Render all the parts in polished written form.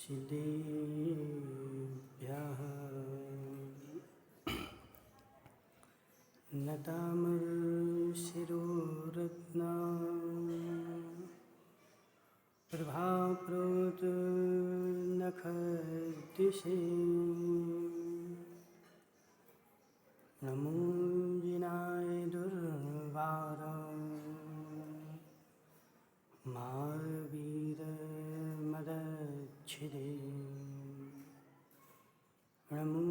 सिद्धेभ्यः नतामशिरोरत्ना प्रभाप्रोतनखद्दिशे नमो जिनाय दुर्वार मावीरमदच्छिदे नमो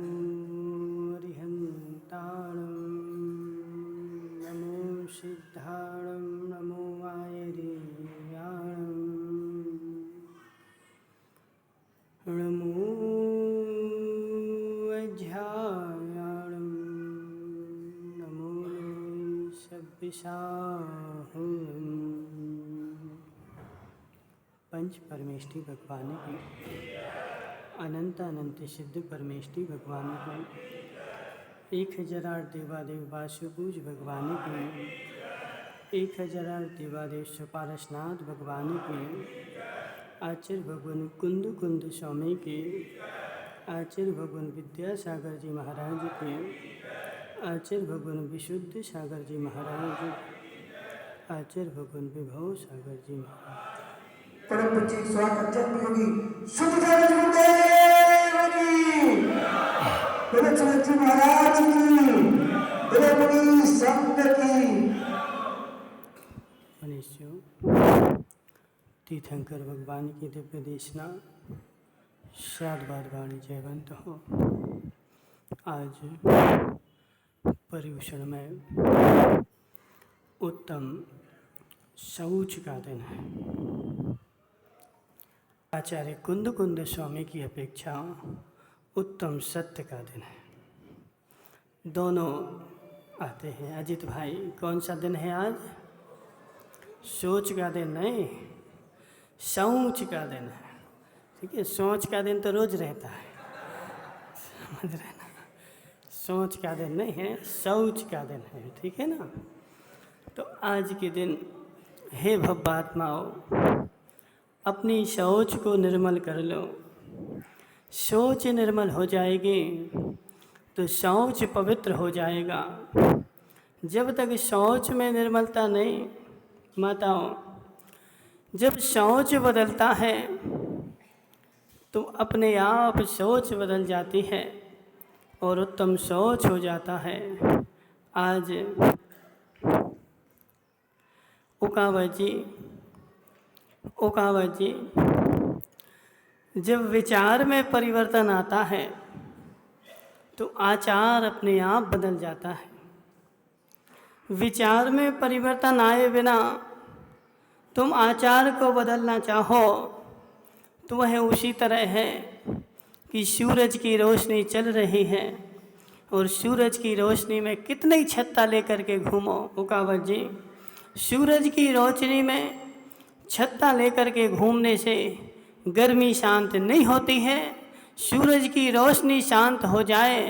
रिहन्ताणं नमो सिद्धाणं नमो वायरीयाणं नमो अध्यायाणं नमो सब्बिसाहुं। पंच परमेष्टि भगवान की अनंत अनंत सिद्ध परमेष्टि भगवान की 1008 देवादेव वासुपूज भगवान की 1008 देवादेव सुपारसनाथ भगवान की आचार्य भगवान कुंद कुंद स्वामी के आचार्य भगवान विद्यासागर जी महाराज के आचार्य भगवान विशुद्ध सागर जी महाराज आचार्य भगवान विभव सागर जी महाराज परम पूज्य स्वागत योगी सुखदेव गुरुदेव की बोले चलती महाराज की बोले मुनि संत की। मनुष्यों तीर्थंकर भगवान की दिव्य देशना सात बार वाणी जयवंत हो। आज पर्युषण में उत्तम शौच का दिन है। आचार्य कुंद कुंद स्वामी की अपेक्षा उत्तम सत्य का दिन है। दोनों आते हैं। अजित भाई कौन सा दिन है आज? सोच का दिन नहीं, शौच का दिन है। ठीक है, सोच का दिन तो रोज रहता है, समझ रहे ना। सोच का दिन नहीं है, शौच का दिन है। ठीक है ना। तो आज के दिन हे भव्यात्माओं अपनी सोच को निर्मल कर लो। सोच निर्मल हो जाएगी तो शौच पवित्र हो जाएगा। जब तक शौच में निर्मलता नहीं, माताओं, जब शौच बदलता है तो अपने आप सोच बदल जाती है और उत्तम सोच हो जाता है। आज ओकावत जी जब विचार में परिवर्तन आता है तो आचार अपने आप बदल जाता है। विचार में परिवर्तन आए बिना तुम आचार को बदलना चाहो तो वह उसी तरह है कि सूरज की रोशनी चल रही है और सूरज की रोशनी में कितनी छत्ता लेकर के घूमो। ओकावत जी, सूरज की रोशनी में छत्ता लेकर के घूमने से गर्मी शांत नहीं होती है। सूरज की रोशनी शांत हो जाए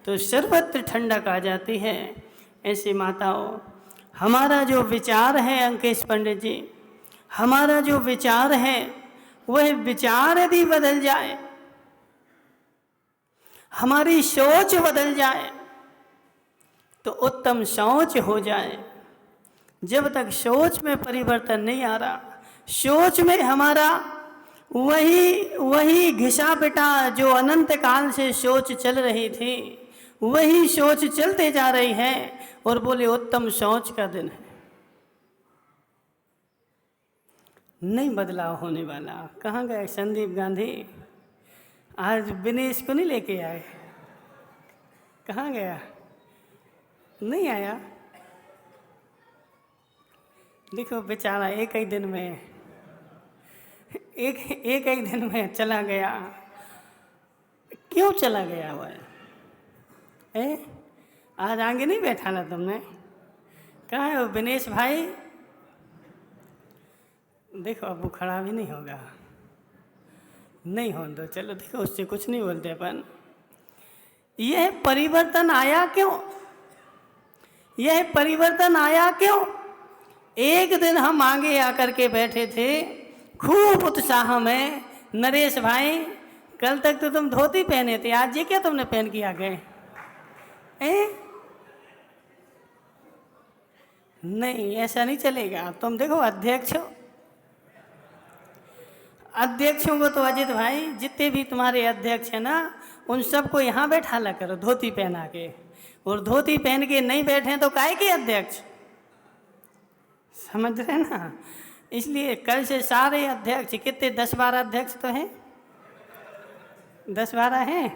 तो सर्वत्र ठंडक आ जाती है। ऐसे माताओं, हमारा जो विचार है अंकेश पंडित जी, हमारा जो विचार है वह विचार यदि बदल जाए, हमारी सोच बदल जाए तो उत्तम सोच हो जाए। जब तक सोच में परिवर्तन नहीं आ रहा, सोच में हमारा वही घिसा पिटा जो अनंत काल से सोच चल रही थी, वही सोच चलते जा रही है और बोले उत्तम सोच का दिन है। नहीं बदलाव होने वाला। कहाँ गए संदीप गांधी? आज विनेश को नहीं लेके आए, कहाँ गया? नहीं आया। देखो बेचारा एक ही दिन में एक ही दिन में चला गया। क्यों चला गया वो? आज आगे नहीं बैठा ना तुमने? कहाँ है वो दिनेश भाई? देखो अब वो खड़ा भी नहीं होगा। नहीं हो दो, चलो देखो उससे कुछ नहीं बोलते अपन। यह परिवर्तन आया क्यों? यह परिवर्तन आया क्यों? एक दिन हम आगे आकर के बैठे थे खूब उत्साह में, नरेश भाई कल तक तो तुम धोती पहने थे, आज ये क्या तुमने पहन के आ गए? नहीं, ऐसा नहीं चलेगा। तुम देखो अध्यक्ष हो, अध्यक्षों को तो अजित भाई जितने भी तुम्हारे अध्यक्ष हैं ना, उन सबको यहाँ बैठा ला करो धोती पहना के। और धोती पहन के नहीं बैठे तो काहे के अध्यक्ष? समझ रहे ना? इसलिए कल से सारे अध्यक्ष, कितने 10-12 अध्यक्ष तो हैं, 10-12 हैं,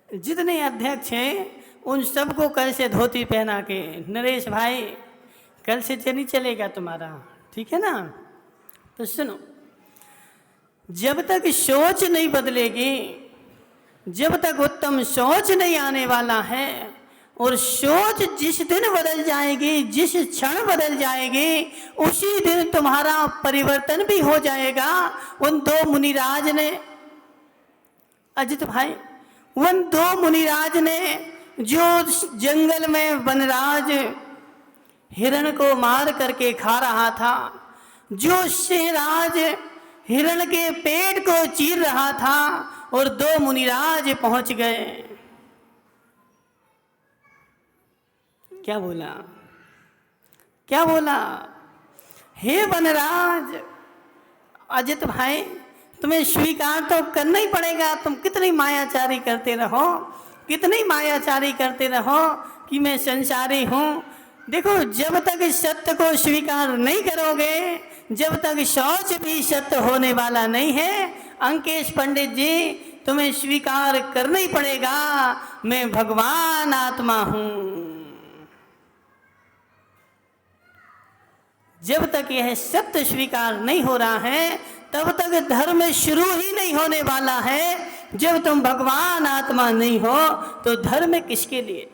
जितने अध्यक्ष हैं उन सबको कल से धोती पहना के। नरेश भाई कल से नहीं चलेगा तुम्हारा, ठीक है ना? तो सुनो, जब तक सोच नहीं बदलेगी, जब तक उत्तम सोच नहीं आने वाला है, और सोच जिस दिन बदल जाएगी, जिस क्षण बदल जाएगी, उसी दिन तुम्हारा परिवर्तन भी हो जाएगा। उन दो मुनिराज ने, अजित भाई, उन दो मुनिराज ने जो जंगल में वनराज हिरण को मार करके खा रहा था, जो सिंहराज हिरण के पेट को चीर रहा था, और दो मुनिराज पहुंच गए। क्या बोला? क्या बोला? हे वनराज, अजित भाई तुम्हें स्वीकार तो करना ही पड़ेगा। तुम कितनी मायाचारी करते रहो, कितनी मायाचारी करते रहो कि मैं संसारी हूँ। देखो, जब तक सत्य को स्वीकार नहीं करोगे, जब तक शौच भी सत्य होने वाला नहीं है, अंकेश पंडित जी तुम्हें स्वीकार करना ही पड़ेगा, मैं भगवान आत्मा हूँ। जब तक यह सत्य स्वीकार नहीं हो रहा है, तब तक धर्म शुरू ही नहीं होने वाला है। जब तुम भगवान आत्मा नहीं हो तो धर्म किसके लिए?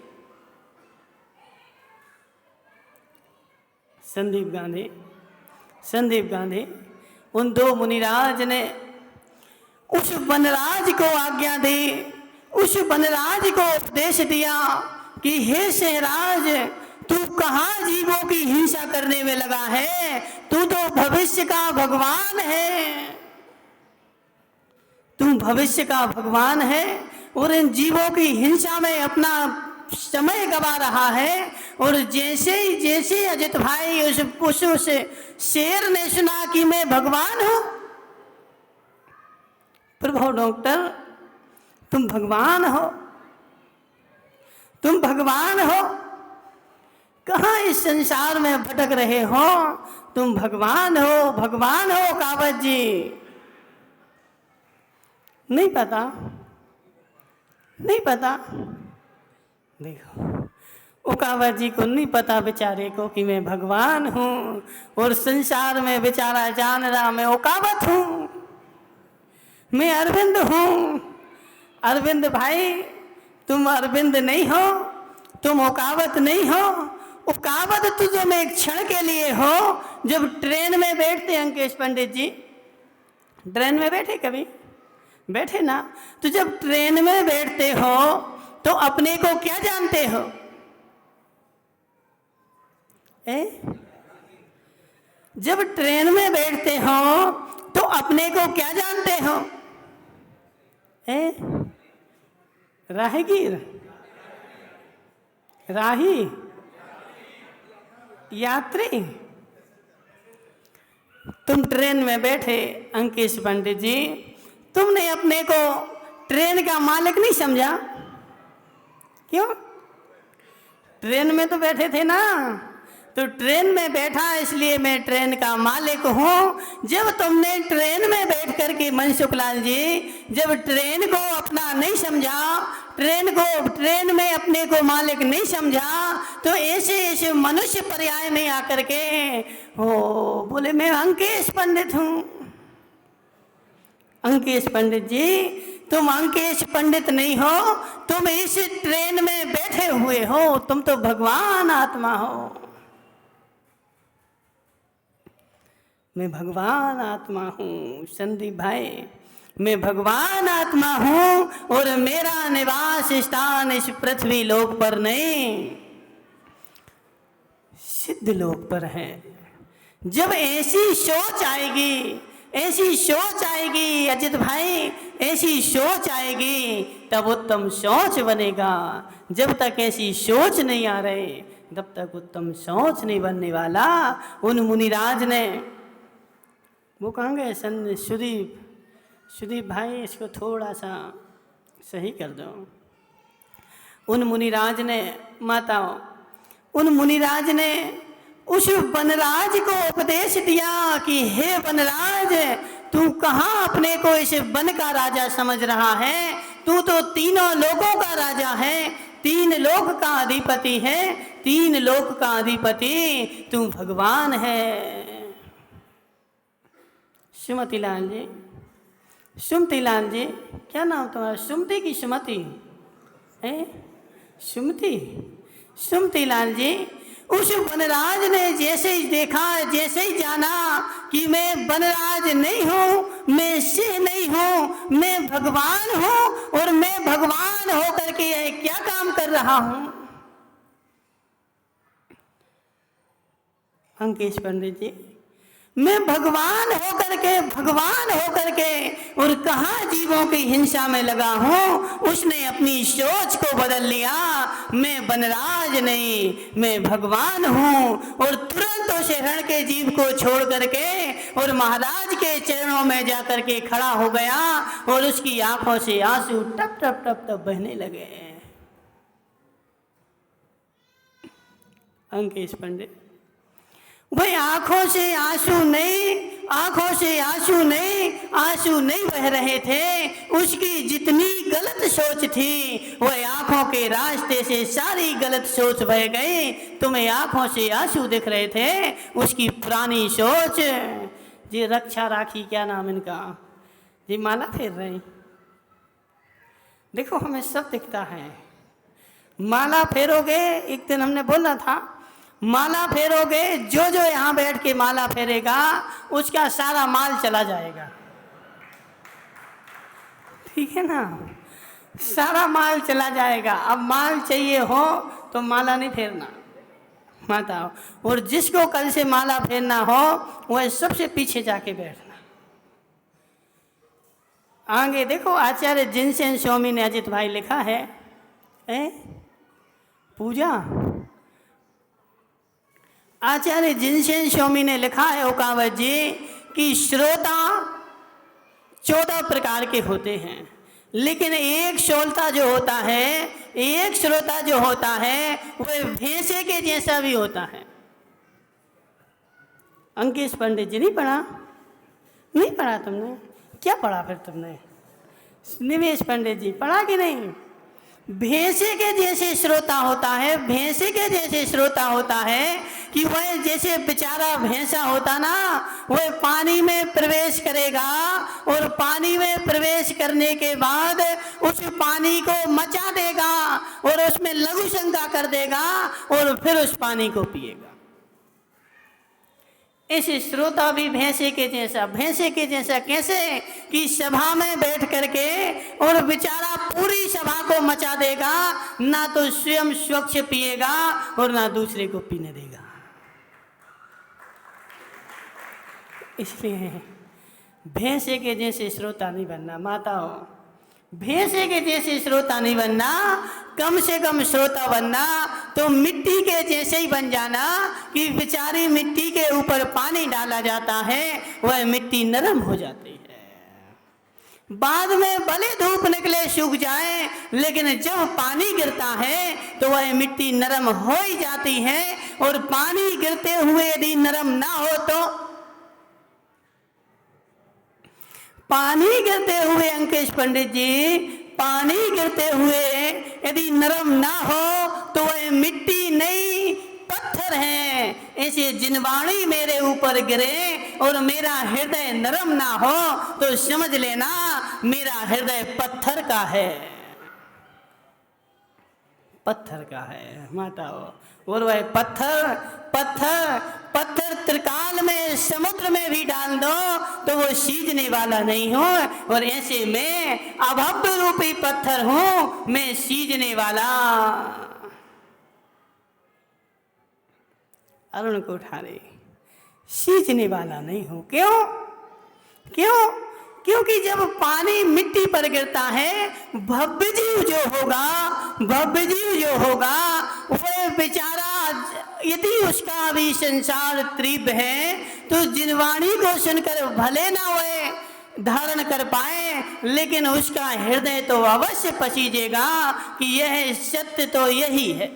संदीप गांधी उन दो मुनिराज ने उस वनराज को आज्ञा दी, उस वनराज को उपदेश दिया कि हे सिंहराज, तू कहाँ जीवों की हिंसा करने में लगा है? तू तो भविष्य का भगवान है, तू भविष्य का भगवान है, और इन जीवों की हिंसा में अपना समय गवा रहा है। और जैसे अजित भाई उस शेर ने सुना कि मैं भगवान हूं, प्रभु डॉक्टर तुम भगवान हो, तुम भगवान हो, कहाँ इस संसार में भटक रहे हो? तुम भगवान हो, भगवान हो कावत जी। नहीं पता, नहीं पता। देखो, उकावत जी को नहीं पता बेचारे को कि मैं भगवान हूँ, और संसार में बेचारा जान रहा मैं उकावत हूँ, मैं अरविंद हूँ। अरविंद भाई तुम अरविंद नहीं हो, तुम उकावत नहीं हो। उकावत तो तुम एक क्षण के लिए हो। जब ट्रेन में बैठते, अंकेश पंडित जी ट्रेन में बैठे, कभी बैठे ना? तो जब ट्रेन में बैठते हो तो अपने को क्या जानते हो? जब ट्रेन में बैठते हो तो अपने को क्या जानते हो? राहगीर, राही, यात्री। तुम ट्रेन में बैठे अंकेश पंडित जी, तुमने अपने को ट्रेन का मालिक नहीं समझा। क्यों? ट्रेन में तो बैठे थे ना, तो ट्रेन में बैठा इसलिए मैं ट्रेन का मालिक हूँ। जब तुमने ट्रेन में बैठ कर के मनसुखलाल जी, जब ट्रेन को अपना नहीं समझा, ट्रेन में अपने को मालिक नहीं समझा, तो ऐसे मनुष्य पर्याय में आकर के हो बोले मैं अंकेश पंडित हूँ। अंकेश पंडित जी, तुम अंकेश पंडित नहीं हो, तुम इस ट्रेन में बैठे हुए हो, तुम तो भगवान आत्मा हो। मैं भगवान आत्मा हूँ संदीप भाई, मैं भगवान आत्मा हूँ और मेरा निवास स्थान इस पृथ्वी लोक पर नहीं, सिद्ध लोक पर है। जब ऐसी सोच आएगी, ऐसी सोच आएगी अजित भाई, ऐसी सोच आएगी तब उत्तम सोच बनेगा। जब तक ऐसी सोच नहीं आ रही तब तक उत्तम सोच नहीं बनने वाला। उन मुनिराज ने, वो कहाँ गए सुदीप भाई, इसको थोड़ा सा सही कर दो। उन मुनिराज ने, माताओं, उन मुनिराज ने उस वनराज को उपदेश दिया कि हे वनराज, तू कहाँ अपने को इस वन का राजा समझ रहा है? तू तो तीनों लोगों का राजा है, 3 लोक का अधिपति है, 3 लोक का अधिपति तू भगवान है। सुमतिलाल जी, सुमतिलाल जी, क्या नाम तुम्हारा? सुमति की सुमति है? सुमति, सुमतिलाल जी, उस वनराज ने जैसे ही देखा, जैसे ही जाना कि मैं वनराज नहीं हूँ, मैं सिंह नहीं हूँ, मैं भगवान हूँ और मैं भगवान होकर के क्या काम कर रहा हूँ। अंकेश पंडित जी, मैं भगवान होकर के और कहाँ जीवों की हिंसा में लगा हूँ। उसने अपनी सोच को बदल लिया, मैं वनराज नहीं, मैं भगवान हूँ, और तुरंत उस हिरण के जीव को छोड़ करके और महाराज के चरणों में जाकर के खड़ा हो गया और उसकी आंखों से आंसू टप टप टप टप बहने लगे। अंकेश पंडित, वह आंखों से आंसू नहीं बह रहे थे। उसकी जितनी गलत सोच थी वह आंखों के रास्ते से सारी गलत सोच बह गई। तुम्हें आंखों से आंसू दिख रहे थे, उसकी पुरानी सोच। जी रक्षा राखी, क्या नाम इनका जी, माला फेर रहे। देखो हमें सब दिखता है, माला फेरोगे। एक दिन हमने बोला था, माला फेरोगे, जो यहाँ बैठ के माला फेरेगा उसका सारा माल चला जाएगा, ठीक है ना? सारा माल चला जाएगा। अब माल चाहिए हो तो माला नहीं फेरना, माता। और जिसको कल से माला फेरना हो वह सबसे पीछे जाके बैठना। आगे देखो, आचार्य जिनसेन स्वामी ने, अजित भाई लिखा है, पूजा, आचार्य जिनसेन स्वामी ने लिखा है ओकावत जी कि श्रोता 14 प्रकार के होते हैं, लेकिन एक श्रोता जो होता है वह भैंसे के जैसा भी होता है। अंकेश पंडित जी, नहीं पढ़ा तुमने? क्या पढ़ा फिर तुमने? निवेश पंडित जी, पढ़ा कि नहीं? भैंसे के जैसे श्रोता होता है, भैंसे के जैसे श्रोता होता है कि वह जैसे बेचारा भैंसा होता ना, वह पानी में प्रवेश करेगा और पानी में प्रवेश करने के बाद उस पानी को मचा देगा और उसमें लघु शंका कर देगा और फिर उस पानी को पिएगा। ऐसे श्रोता भी भैंसे के जैसा कैसे कि सभा में बैठ करके और बेचारा पूरी सभा को मचा देगा, ना तो स्वयं स्वच्छ पिएगा और ना दूसरे को पीने देगा। इसलिए भैंसे के जैसे श्रोता नहीं बनना, माताओं, भैंसे के जैसे श्रोता नहीं बनना, कम से कम श्रोता बनना तो मिट्टी के जैसे ही बन जाना कि बेचारी मिट्टी के ऊपर पानी डाला जाता है, वह मिट्टी नरम हो जाती है। बाद में भले धूप निकले सूख जाए, लेकिन जब पानी गिरता है तो वह मिट्टी नरम हो ही जाती है। और पानी गिरते हुए यदि नरम ना हो तो पानी गिरते हुए अंकेश पंडित जी, पानी गिरते हुए यदि नरम ना हो तो वह मिट्टी नहीं पत्थर है। ऐसे जिनवाणी मेरे ऊपर गिरे और मेरा हृदय नरम ना हो तो समझ लेना मेरा हृदय पत्थर का है, पत्थर का है माता। और वह पत्थर पत्थर पत्थर त्रिकाल में समुद्र में भी डाल दो तो वो सीजने वाला नहीं हो। और ऐसे मैं अभव्य रूपी पत्थर हूं, मैं सीजने वाला। अरुण कोठारी, सींचने वाला नहीं हूं। क्यों? क्यों? क्योंकि जब पानी मिट्टी पर गिरता है, भव्य जीव जो होगा, भव्य जीव जो होगा, वह बेचारा यदि उसका भी संसार तीव्र है तो जिनवाणी को सुनकर भले ना वह धारण कर पाए, लेकिन उसका हृदय तो अवश्य पसीजेगा कि यह सत्य तो यही है।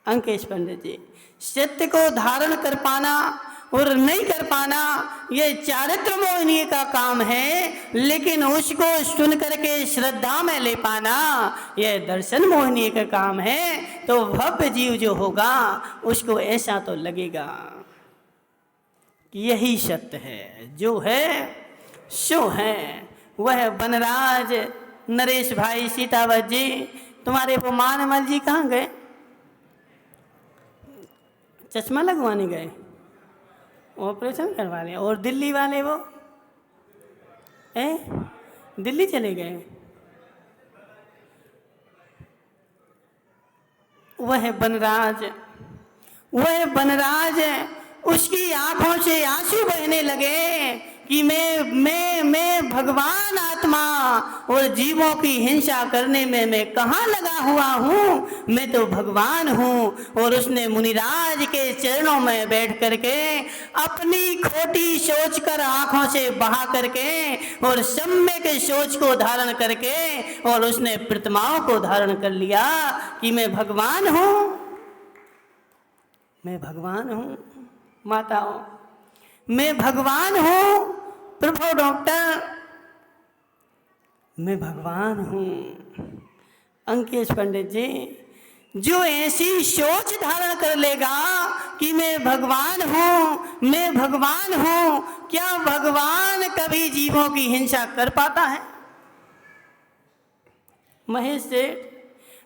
अंकेश पंडित जी, सत्य को धारण कर पाना और नहीं कर पाना ये चारित्र मोहिनी का काम है, लेकिन उसको सुन करके श्रद्धा में ले पाना यह दर्शन मोहिनी का काम है। तो भव्य जीव जो होगा उसको ऐसा तो लगेगा कि यही सत्य है, जो है सो है। वह बनराज नरेश भाई सीतावत जी, तुम्हारे वो मानमल जी कहाँ गए? चश्मा लगवाने गए, ऑपरेशन करवा रहे। और दिल्ली वाले वो दिल्ली चले गए। वह बनराज उसकी आंखों से आंसू बहने लगे कि मैं भगवान आत्मा और जीवों की हिंसा करने में मैं कहाँ लगा हुआ हूँ, मैं तो भगवान हूँ। और उसने मुनिराज के चरणों में बैठ करके अपनी खोटी सोच कर आंखों से बहा करके और सम्यक सोच को धारण करके और उसने प्रतिमाओं को धारण कर लिया कि मैं भगवान हूँ, मैं भगवान हूँ। माताओं, मैं भगवान हूँ। प्रभु डॉक्टर, मैं भगवान हूँ। अंकेश पंडित जी, जो ऐसी सोच धारण कर लेगा कि मैं भगवान हूँ, मैं भगवान हूँ, क्या भगवान कभी जीवों की हिंसा कर पाता है? महेश सेठ,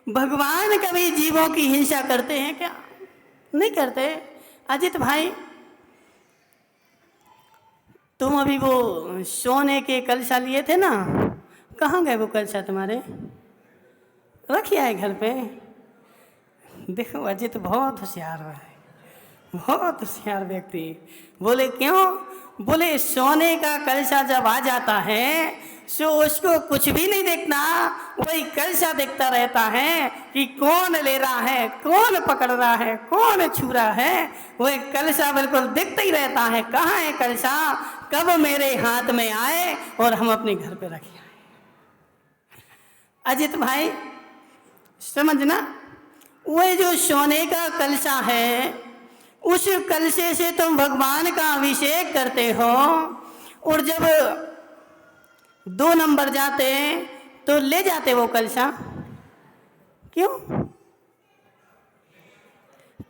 भगवान कभी जीवों की हिंसा करते हैं क्या? नहीं करते। अजित भाई, तुम अभी वो सोने के कलशा लिए थे ना, कहाँ गए वो कलशा तुम्हारे? रखिए आए घर पे। देखो अजित बहुत होशियार है, बहुत होशियार व्यक्ति। बोले क्यों? बोले सोने का कलशा जब आ जाता है सो उसको कुछ भी नहीं देखना, वही कलशा देखता रहता है कि कौन ले रहा है, कौन पकड़ रहा है, कौन छू रहा है। वही कलशा बिल्कुल दिखता ही रहता है, कहाँ है कलशा, कब मेरे हाथ में आए और हम अपने घर पे रखे आए। अजित भाई समझना, वह जो सोने का कलशा है, उस कलशे से तुम भगवान का अभिषेक करते हो और जब 2 नंबर जाते तो ले जाते वो कलशा। क्यों?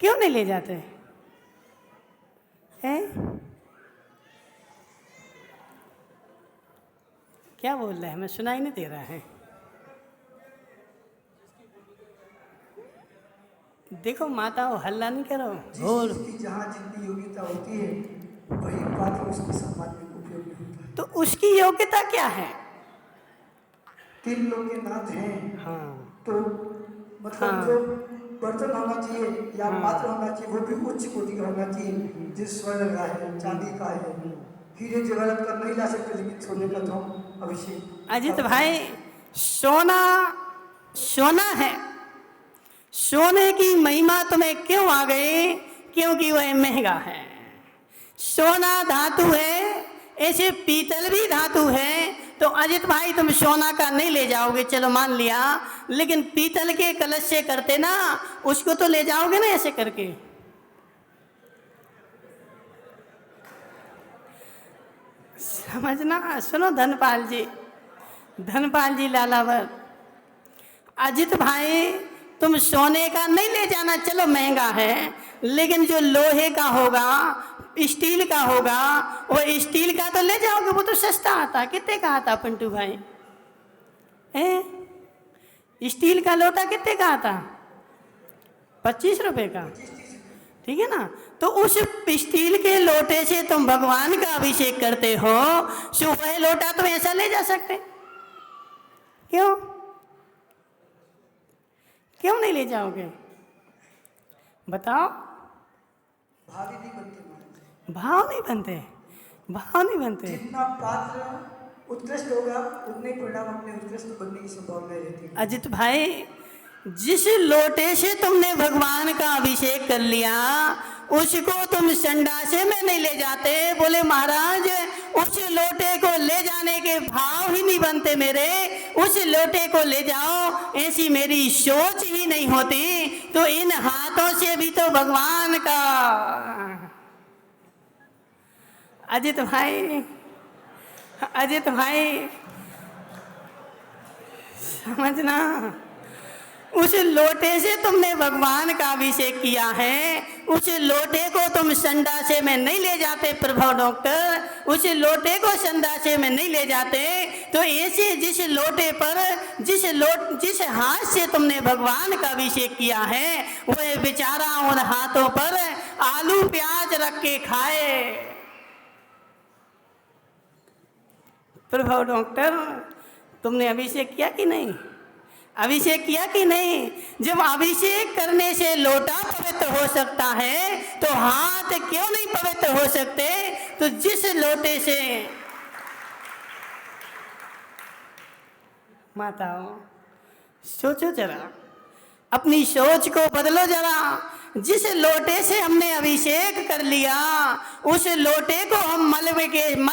क्यों नहीं ले जाते हैं? क्या बोल रहे हैं? हमें सुनाई नहीं दे रहा है। देखो माता, वो हल्ला नहीं करो। और जिसकी जहाँ जितनी योग्यता होती है वही पात्र उसके सम्मान में उपयोगी होता है। तो उसकी योग्यता क्या है? 3 लोग के नाथ हैं। हाँ, तो मतलब जो बर्तन होना चाहिए या पात्र होना चाहिए वो भी उच्च कोटि का होना चाहिए, जिस स्वर्ण का है, चांदी का है, हीरे जवाहरात का नहीं ला सकते, लेकिन सोने का तो अभिषेक। अजित भाई, सोना है। सोने की महिमा तुम्हें क्यों आ गई? क्योंकि वह महंगा है। सोना धातु है, ऐसे पीतल भी धातु है। तो अजित भाई तुम सोना का नहीं ले जाओगे, चलो मान लिया, लेकिन पीतल के कलश से करते ना, उसको तो ले जाओगे ना ऐसे करके। समझना। सुनो धनपाल जी लालावर, अजित भाई तुम सोने का नहीं ले जाना, चलो महंगा है, लेकिन जो लोहे का होगा, स्टील का होगा, वो स्टील का तो ले जाओगे, वो तो सस्ता आता। कितने का आता पिंटू भाई? स्टील का लोटा कितने का आता? 25 रुपए का, ठीक है ना। तो उस स्टील के लोटे से तुम भगवान का अभिषेक करते हो, वह लोटा तुम ऐसा ले जा सकते? क्यों क्यों नहीं ले जाओगे? बताओ। भावी नहीं बनते महाराज। भाव नहीं बनते। जितना पात्र उत्कृष्ट होगा उतने परिणाम अपने उत्कृष्ट बनने की संभावना रहती है। अजित भाई, जिस लोटे से तुमने भगवान का अभिषेक कर लिया, उसको तुम संडासे में नहीं ले जाते। बोले महाराज उस लोटे को ले जाने के भाव ही नहीं बनते मेरे, उस लोटे को ले जाओ, ऐसी मेरी सोच ही नहीं होती। तो इन हाथों से भी तो भगवान का। अजित भाई समझना, उस लोटे से तुमने भगवान का अभिषेक किया है, उस लोटे को तुम संडासे में नहीं ले जाते प्रभु डॉक्टर, उस लोटे को संडासे में नहीं ले जाते। तो ऐसे जिस लोटे पर जिस हाथ से तुमने भगवान का अभिषेक किया है, वह बेचारा उन हाथों पर आलू प्याज रख के खाए। प्रभु डॉक्टर, तुमने अभिषेक किया कि नहीं? अभिषेक किया कि नहीं? जब अभिषेक करने से लोटा पवित्र हो सकता है, तो हाथ क्यों नहीं पवित्र हो सकते? तो जिस लोटे से, माताओं सोचो जरा, अपनी सोच को बदलो जरा। जिस लोटे से हमने अभिषेक कर लिया, उस लोटे को हम मल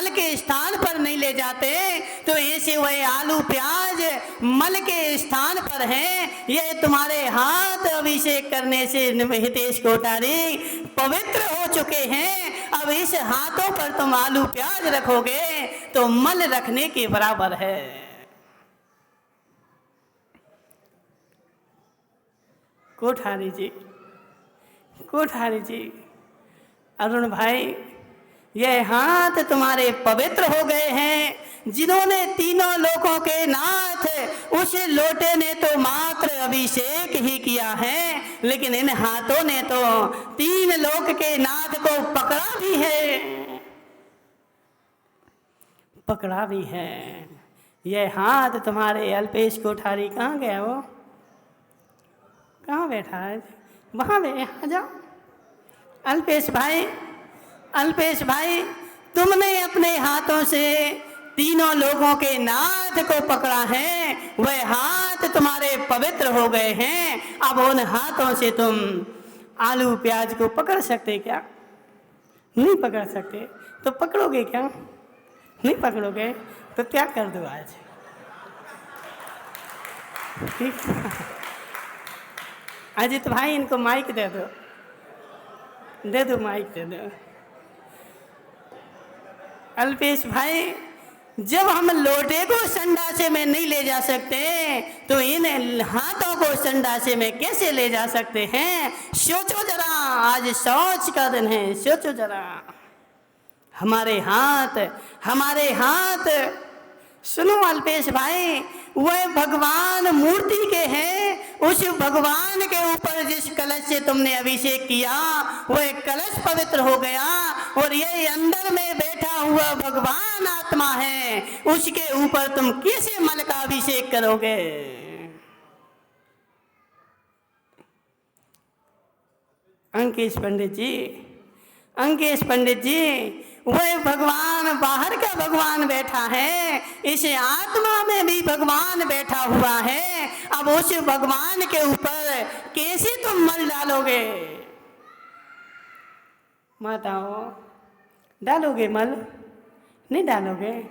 के स्थान पर नहीं ले जाते। तो ऐसे वह आलू प्याज मल के स्थान पर हैं। यह तुम्हारे हाथ अभिषेक करने से हितेश कोठारी पवित्र हो चुके हैं। अब इस हाथों पर तुम आलू प्याज रखोगे तो मल रखने के बराबर है। कोठारी जी, अरुण भाई, ये हाथ तुम्हारे पवित्र हो गए हैं। जिन्होंने तीनों लोकों के नाथ, उस लोटे ने तो मात्र अभिषेक ही किया है, लेकिन इन हाथों ने तो 3 लोक के नाथ को पकड़ा भी है। ये हाथ तुम्हारे अल्पेश कोठारी कहाँ गया? वो कहाँ बैठा है? वहाँ आ जाओ। अल्पेश भाई, तुमने अपने हाथों से तीनों लोगों के नाथ को पकड़ा है, वह हाथ तुम्हारे पवित्र हो गए हैं। अब उन हाथों से तुम आलू प्याज को पकड़ सकते क्या? नहीं पकड़ सकते। तो पकड़ोगे क्या? नहीं पकड़ोगे तो क्या कर दो आज? ठीक। अजित भाई, इनको माइक दे दो माइक दे दो। अल्पेश भाई, जब हम लोटे को संडासे में नहीं ले जा सकते, तो इन हाथों को संडासे में कैसे ले जा सकते हैं? सोचो जरा, आज सोच का दिन है। सोचो जरा, हमारे हाथ सुनो अल्पेश भाई, वह भगवान मूर्ति के हैं। उस भगवान के ऊपर जिस कलश से तुमने अभिषेक किया, वह कलश पवित्र हो गया। और ये अंदर में बैठा हुआ भगवान आत्मा है, उसके ऊपर तुम कैसे मल का अभिषेक करोगे? अंकेश पंडित जी, वह भगवान बाहर का भगवान बैठा है, इस आत्मा में भी भगवान बैठा हुआ है। अब उस भगवान के ऊपर कैसे तुम मल डालोगे? माताओं, डालोगे मल? नहीं डालोगे?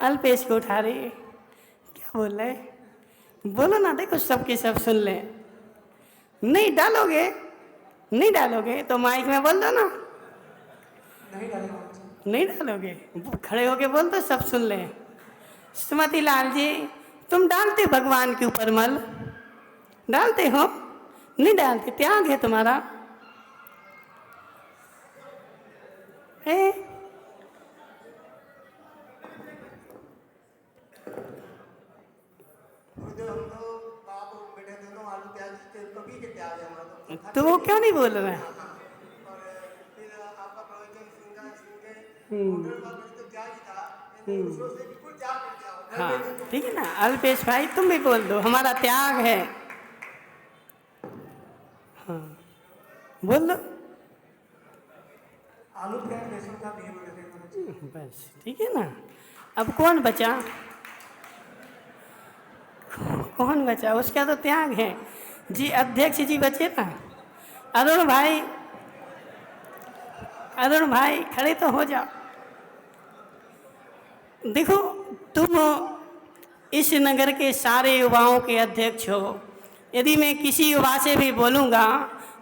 अल्पेश कोठारी क्या बोल रहे? बोलो ना, देखो सबके सब सुन ले। नहीं डालोगे तो माइक में बोल दो ना। नहीं डालेगा। नहीं डालोगे? खड़े होके बोल दो, सब सुन लें। सुमति लाल जी, तुम डालते भगवान के ऊपर मल? डालते हो? नहीं डालते, त्याग है तुम्हारा। है बाप और बेटे दोनों आलू प्याज के कभी के त्याग है हमारा। तो वो क्यों नहीं बोल रहे हैं? और फिर आपका प्रवचन सुन के होटल का तो त्याग ही था, लेकिन दूसरों से बिल्कुल त्याग कर दिया। हाँ ठीक है ना। अल्पेश भाई तुम भी बोल दो, हमारा त्याग है। हाँ बोल दो। आलू प्याज लहसुन का भी बोले बस ठीक है ना। अब कौन बचा? कौन बचा? उसका तो त्याग है जी। अध्यक्ष जी बचे ना। अरुण भाई, अरुण भाई खड़े तो हो जाओ। देखो तुम इस नगर के सारे युवाओं के अध्यक्ष हो। यदि मैं किसी युवा से भी बोलूँगा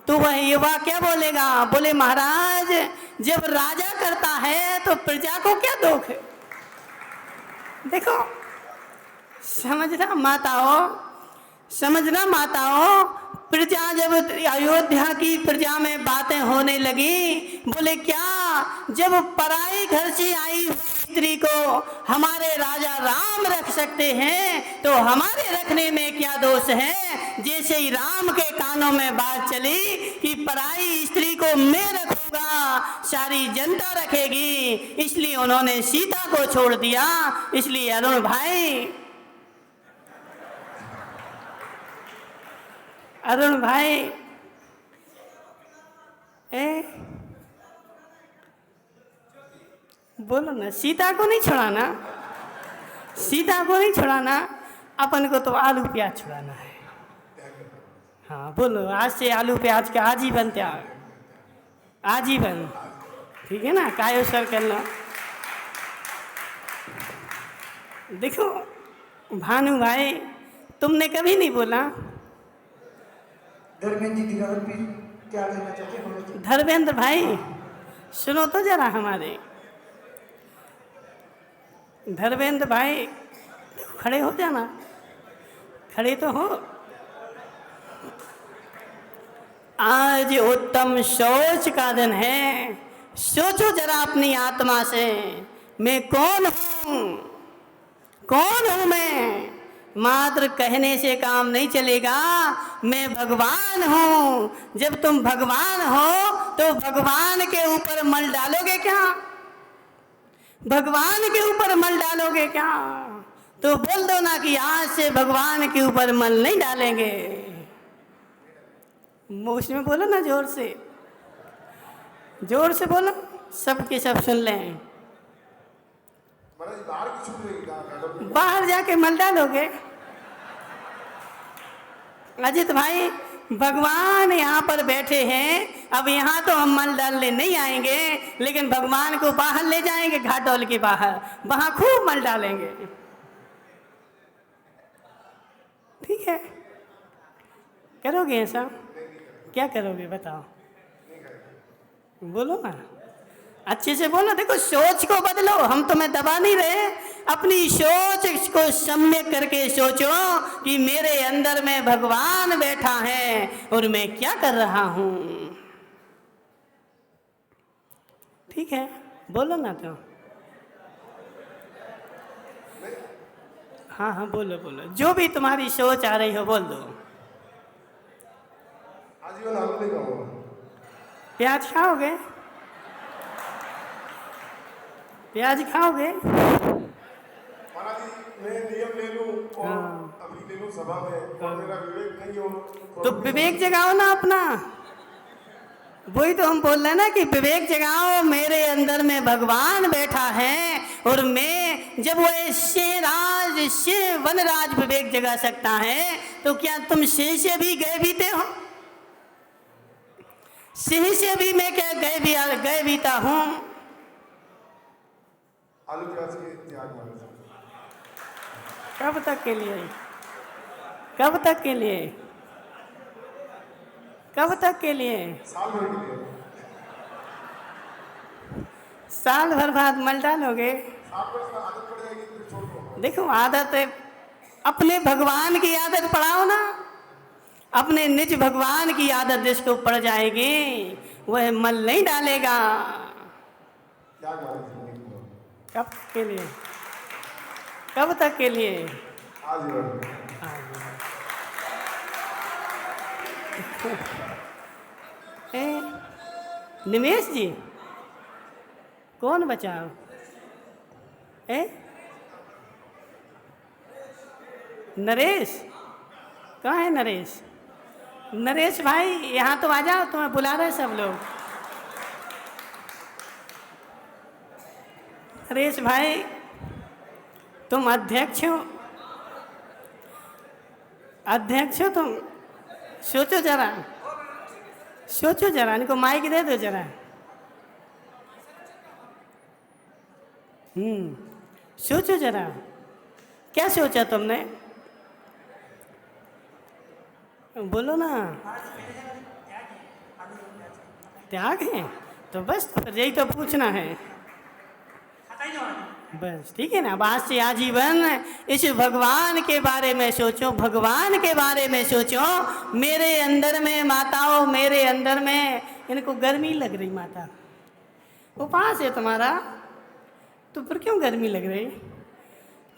तो वह युवा क्या बोलेगा? बोले महाराज, जब राजा करता है तो प्रजा को क्या दुख है? देखो समझना माताओं, समझना माताओं, प्रजा जब अयोध्या की प्रजा में बातें होने लगी, बोले क्या, जब पराई घर से आई हुई स्त्री को हमारे राजा राम रख सकते हैं तो हमारे रखने में क्या दोष है? जैसे ही राम के कानों में बात चली कि पराई स्त्री को मैं रखूंगा, सारी जनता रखेगी, इसलिए उन्होंने सीता को छोड़ दिया। इसलिए अरुण भाई, अरुण भाई बोलो ना, सीता को नहीं छुड़ाना, सीता को नहीं छुड़ाना, अपन को तो आलू प्याज छुड़ाना है। हाँ बोलो, आज से आलू प्याज का आजीवन त्याग, आजीवन। ठीक है ना, कायो सर करना। देखो भानु भाई, तुमने कभी नहीं बोला। धर्मेंद्र जी की गलत भी क्या कहना चाहते हैं? धर्मेंद्र भाई सुनो तो जरा हमारे। धर्मेंद्र भाई देखो, खड़े हो जाना, खड़े तो हो। आज उत्तम सोच का दिन है। सोचो जरा अपनी आत्मा से, मैं कौन हूँ? कौन हूँ मैं? मात्र कहने से काम नहीं चलेगा। मैं भगवान हूँ। जब तुम भगवान हो तो भगवान के ऊपर मल डालोगे क्या? भगवान के ऊपर मल डालोगे क्या? तो बोल दो ना कि आज से भगवान के ऊपर मल नहीं डालेंगे। उसमें बोलो ना, जोर से, जोर से बोलो, सबके सब सुन लें। बाहर जाके मल डालोगे? अजित भाई, भगवान यहाँ पर बैठे हैं। अब यहाँ तो हम मल डालने नहीं आएंगे, लेकिन भगवान को बाहर ले जाएंगे, घाटोल के बाहर, वहाँ खूब मल डालेंगे। ठीक है, करोगे ऐसा? क्या करोगे बताओ? बोलो ना, अच्छे से बोलो। देखो सोच को बदलो, हम तुम्हें दबा नहीं रहे। अपनी सोच को सम्यक करके सोचो कि मेरे अंदर में भगवान बैठा है और मैं क्या कर रहा हूं। ठीक है, बोलो ना तो। हाँ हाँ बोलो बोलो, जो भी तुम्हारी सोच आ रही हो बोल दो। प्याज खाओगे? प्याज खाओगे? मैं नियम ले लूं और अभी ले लूं सभा में, और मेरा विवेक नहीं हो तो विवेक जगाओ ना अपना। वही तो हम बोल रहे हैं ना कि विवेक जगाओ। मेरे अंदर में भगवान बैठा है और मैं, जब वह सिंहराज, सिंह वनराज विवेक जगा सकता है तो क्या तुम सिंह से भी गए बीते हो? सिंह से भी मैं क्या गए बीता हूं? आलू प्याज के त्याग माने। कब तक के लिए? कब तक के लिए? कब तक के लिए? साल भर के लिए। साल भर बाद मल डालोगे। देखो आदत है, अपने भगवान की आदत पड़ाओ ना। अपने निज भगवान की आदत जिसको पड़ जाएगी वह मल नहीं डालेगा। कब के लिए, कब तक के लिए? ए, निमेश जी कौन बचाओ? नरेश कहाँ है? नरेश, नरेश भाई यहाँ तो आ जाओ, तुम्हें बुला रहे सब लोग। नरेश भाई तुम अध्यक्ष हो, अध्यक्ष हो तुम। सोचो जरा, सोचो जरा, इनको माइक दे दो जरा। सोचो जरा, क्या सोचा तुमने? बोलो ना। त्याग है तो बस, यही तो पूछना है बस। ठीक है ना, अब आज से आजीवन इस भगवान के बारे में सोचो, भगवान के बारे में सोचो। मेरे अंदर में माताओं, मेरे अंदर में, इनको गर्मी लग रही माता, उपवास है तुम्हारा तो फिर क्यों गर्मी लग रही?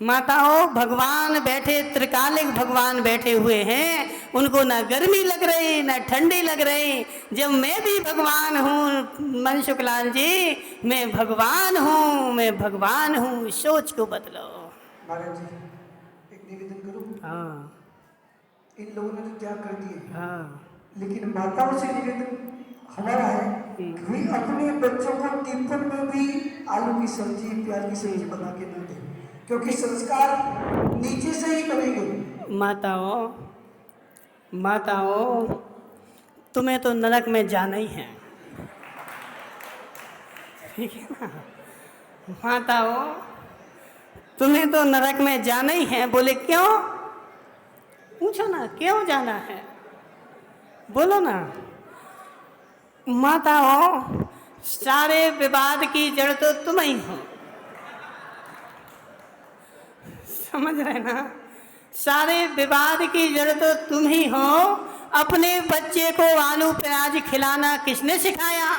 माताओं, भगवान बैठे, त्रिकालिक भगवान बैठे हुए हैं, उनको ना गर्मी लग रही ना ठंडी लग रही। जब मैं भी भगवान हूँ मन शुक्लाल जी, मैं भगवान हूँ, मैं भगवान हूँ। सोच को बदलो। महाराज जी एक निवेदन करूँ? हाँ इन लोगों ने तो त्याग कर दिए, हाँ, लेकिन माताओं से निवेदन हमारा है कि वे अपने बच्चों को टिफिन में भी आलू की सब्जी, प्याज की सब्जी बना के न दें, क्योंकि संस्कार नीचे से ही बनेंगे। माताओं, माताओं तुम्हें तो नरक में जाना ही है, ठीक है ना? माताओं तुम्हें तो नरक में जाना ही है। बोले क्यों? पूछो ना, क्यों जाना है? बोलो ना। माताओं सारे विवाद की जड़ तो तुम ही हो, समझ रहे ना? सारे विवाद की जड़ तो तुम ही हो। अपने बच्चे को आलू प्याज खिलाना किसने सिखाया?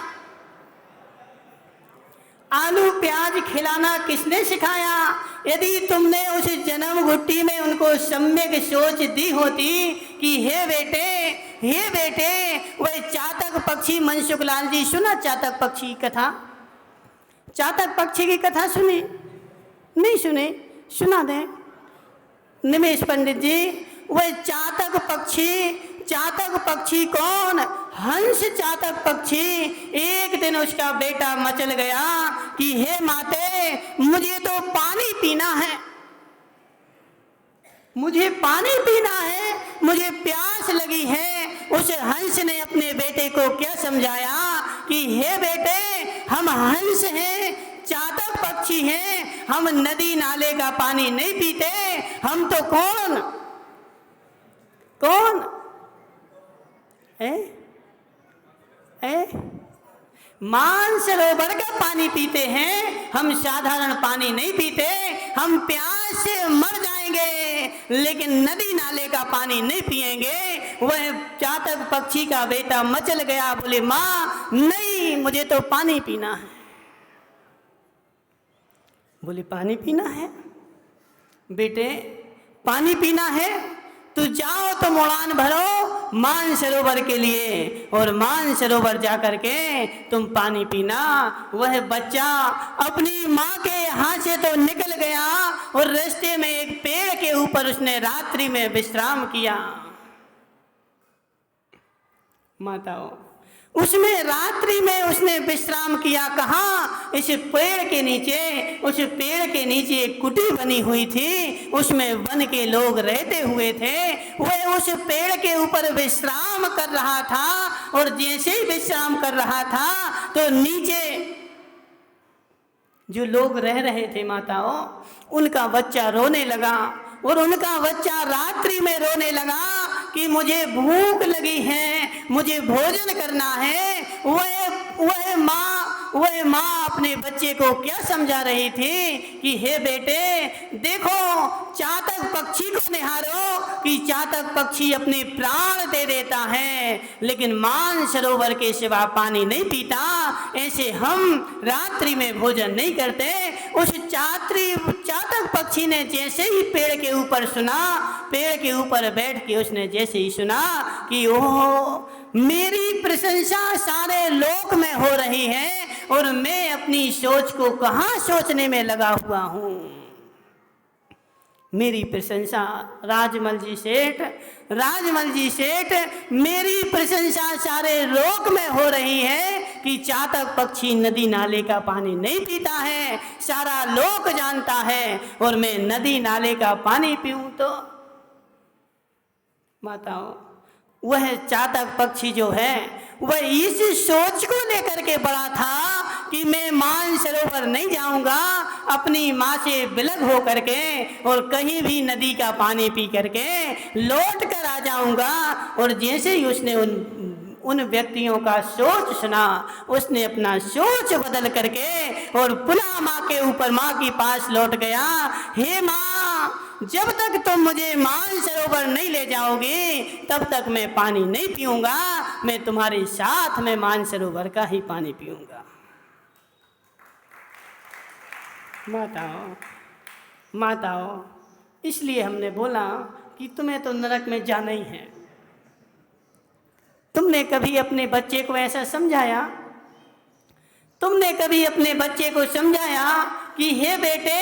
आलू प्याज खिलाना किसने सिखाया? यदि तुमने उस जन्म घुट्टी में उनको सम्यक सोच दी होती कि हे बेटे, हे बेटे, वह चातक पक्षी, मनसुखलाल जी सुना चातक पक्षी की कथा? चातक पक्षी की कथा सुनी? नहीं सुनी? सुना दें निमेश पंडित जी। वह चातक पक्षी, चातक पक्षी कौन? हंस चातक पक्षी। एक दिन उसका बेटा मचल गया कि हे माते, मुझे तो पानी पीना है, मुझे पानी पीना है, मुझे प्यास लगी है। उस हंस ने अपने बेटे को क्या समझाया कि हे बेटे, हम हंस हैं, चातक पक्षी हैं, हम नदी नाले का पानी नहीं पीते। हम तो कौन कौन मानसरोवर का पानी पीते हैं, हम साधारण पानी नहीं पीते। हम प्यास से मर जाएंगे लेकिन नदी नाले का पानी नहीं पिएंगे। वह चातक पक्षी का बेटा मचल गया, बोले माँ नहीं, मुझे तो पानी पीना है। बोले पानी पीना है? बेटे पानी पीना है तो जाओ, तुम उड़ान भरो मानसरोवर के लिए और मानसरोवर जा करके तुम पानी पीना। वह बच्चा अपनी माँ के हाथ से तो निकल गया और रास्ते में एक पेड़ के ऊपर उसने रात्रि में विश्राम किया। माताओं, उसमें रात्रि में उसने विश्राम किया। कहाँ? इस पेड़ के नीचे। उस पेड़ के नीचे एक कुटी बनी हुई थी, उसमें वन के लोग रहते हुए थे। वह उस पेड़ के ऊपर विश्राम कर रहा था और जैसे ही विश्राम कर रहा था तो नीचे जो लोग रह रहे थे माताओं, उनका बच्चा रोने लगा और उनका बच्चा रात्रि में रोने लगा कि मुझे भूख लगी है, मुझे भोजन करना है। वह माँ वह माँ अपने बच्चे को क्या समझा रही थी कि हे बेटे देखो, चातक पक्षी को निहारो कि चातक पक्षी अपने प्राण दे देता है लेकिन मानसरोवर के सिवा पानी नहीं पीता। ऐसे हम रात्रि में भोजन नहीं करते। उस चातक पक्षी ने जैसे ही पेड़ के ऊपर सुना, पेड़ के ऊपर बैठ के उसने जैसे ही सुना कि ओह, मेरी प्रशंसा सारे लोक में हो रही है और मैं अपनी सोच को कहाँ सोचने में लगा हुआ हूँ। मेरी प्रशंसा राजमल जी सेठ, मेरी प्रशंसा सारे लोक में हो रही है कि चातक पक्षी नदी नाले का पानी नहीं पीता है, सारा लोक जानता है, और मैं नदी नाले का पानी पीऊँ तो। माताओं, वह चातक पक्षी जो है वह इस सोच को लेकर के बड़ा था कि मैं मानसरोवर नहीं जाऊंगा, अपनी माँ से बिलग हो करके और कहीं भी नदी का पानी पी करके लौट कर आ जाऊंगा। और जैसे ही उसने उन व्यक्तियों का सोच सुना, उसने अपना सोच बदल करके और पुनः माँ के ऊपर, माँ के पास लौट गया। हे माँ, जब तक तुम मुझे मानसरोवर नहीं ले जाओगे तब तक मैं पानी नहीं पीऊंगा, मैं तुम्हारे साथ में मानसरोवर का ही पानी पीऊंगा। माताओं, इसलिए हमने बोला कि तुम्हें तो नरक में जाना ही है। तुमने कभी अपने बच्चे को ऐसा समझाया? तुमने कभी अपने बच्चे को समझाया कि हे बेटे,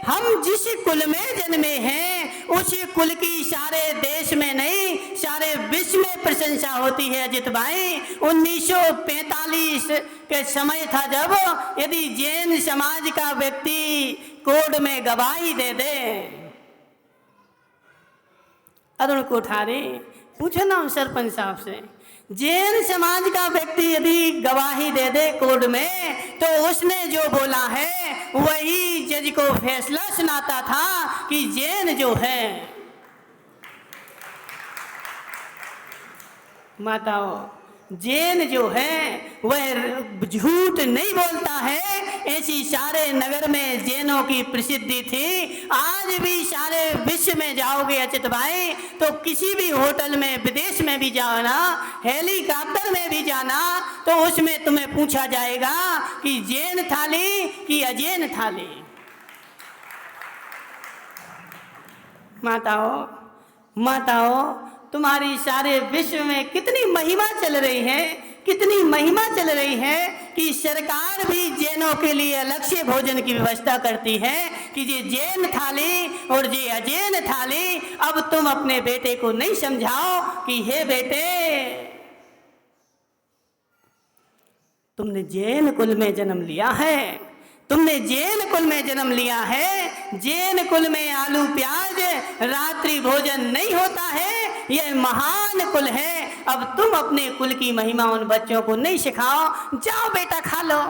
हम जिस कुल में जन्मे हैं उस कुल की सारे देश में नहीं, सारे विश्व में प्रशंसा होती है। अजित भाई, 1945 के समय था जब यदि जैन समाज का व्यक्ति कोर्ट में गवाही दे दे, अरुण कोठारी, पूछो ना उन सरपंच साहब से, जैन समाज का व्यक्ति यदि गवाही दे दे कोर्ट में तो उसने जो बोला है वही जज को फैसला सुनाता था कि जैन जो है। माताओं, जैन जो है वह झूठ नहीं बोलता है, ऐसी सारे नगर में जैनों की प्रसिद्धि थी। आज भी सारे विश्व में जाओगे अचित भाई तो किसी भी होटल में, विदेश में भी जाओ ना, हेलीकॉप्टर में भी जाना तो उसमें तुम्हें पूछा जाएगा कि जैन थाली कि अजैन थाली। माताओं, तुम्हारी सारे विश्व में कितनी महिमा चल रही है, कितनी महिमा चल रही है कि सरकार भी जैनों के लिए अलग से भोजन की व्यवस्था करती है कि ये जैन थाली और ये अजैन थाली। अब तुम अपने बेटे को नहीं समझाओ कि हे बेटे, तुमने जैन कुल में जन्म लिया है, तुमने जैन कुल में जन्म लिया है। जैन कुल में आलू प्याज रात्रि भोजन नहीं होता है, यह महान कुल है। अब तुम अपने कुल की महिमा उन बच्चों को नहीं सिखाओ, जाओ बेटा खा लो।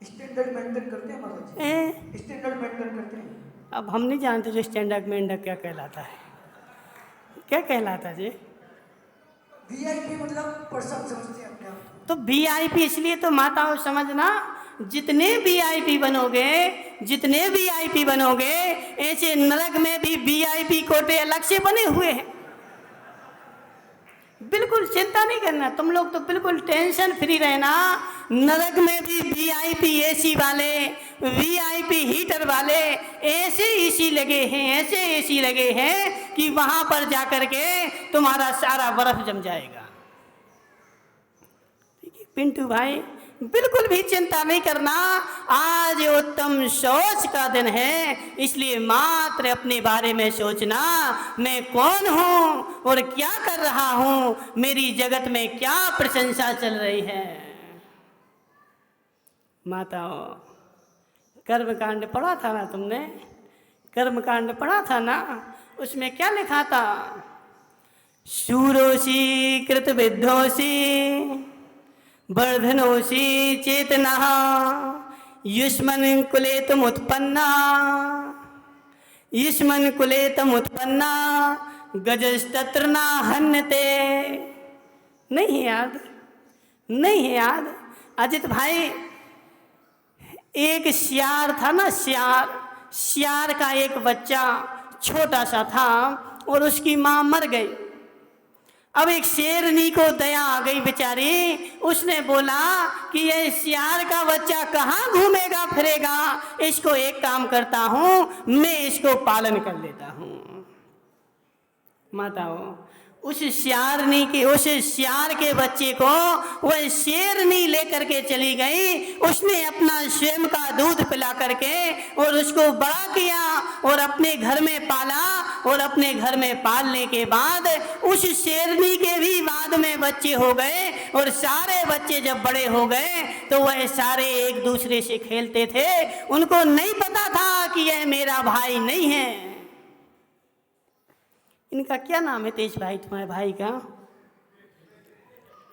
स्टैंडर्ड मेंटेन करते हैं महाराज जी, स्टैंडर्ड मेंटेन करते हैं। अब हम नहीं जानते जो स्टैंडर्ड मेंटेन क्या कहलाता है, क्या कहलाता है जी? वीआईपी मतलब पर्सन समझते हैं अपने आप। तो वीआईपी इसलिए तो माताओं समझना, जितने वीआईपी बनोगे ऐसे नरक में भी वीआईपी कोटे अलग से बने हुए हैं। बिल्कुल चिंता नहीं करना, तुम लोग तो बिल्कुल टेंशन फ्री रहना। नरक में भी वीआईपी एसी वाले, वीआईपी हीटर वाले ऐसे एसी लगे हैं कि वहां पर जाकर के तुम्हारा सारा बर्फ जम जाएगा। पिंटू भाई, बिल्कुल भी चिंता नहीं करना, आज उत्तम सोच का दिन है, इसलिए मात्र अपने बारे में सोचना, मैं कौन हूँ और क्या कर रहा हूँ, मेरी जगत में क्या प्रशंसा चल रही है। माताओं, कर्मकांड पढ़ा था ना तुमने? कर्मकांड पढ़ा था ना? उसमें क्या लिखा था? शूरोषि कृत विद्धोषि वर्धनोषि चेतना युष्मन् कुले तमुत्पन्ना गजस्तत्र न हन्यते। नहीं है याद? अजित भाई, एक सियार था ना, सियार का एक बच्चा छोटा सा था और उसकी माँ मर गई। अब एक शेरनी को दया आ गई बेचारी, उसने बोला कि ये सियार का बच्चा कहाँ घूमेगा फिरेगा, इसको एक काम करता हूँ, मैं इसको पालन कर लेता हूँ। माताओं, उस सियार के बच्चे को वह शेरनी लेकर के चली गई। उसने अपना स्वयं का दूध पिला करके और उसको बड़ा किया और अपने घर में पाला, और अपने घर में पालने के बाद उस शेरनी के भी बाद में बच्चे हो गए, और सारे बच्चे जब बड़े हो गए तो वह सारे एक दूसरे से खेलते थे। उनको नहीं पता था कि यह मेरा भाई नहीं है। इनका क्या नाम है तेज भाई, तुम्हारे भाई का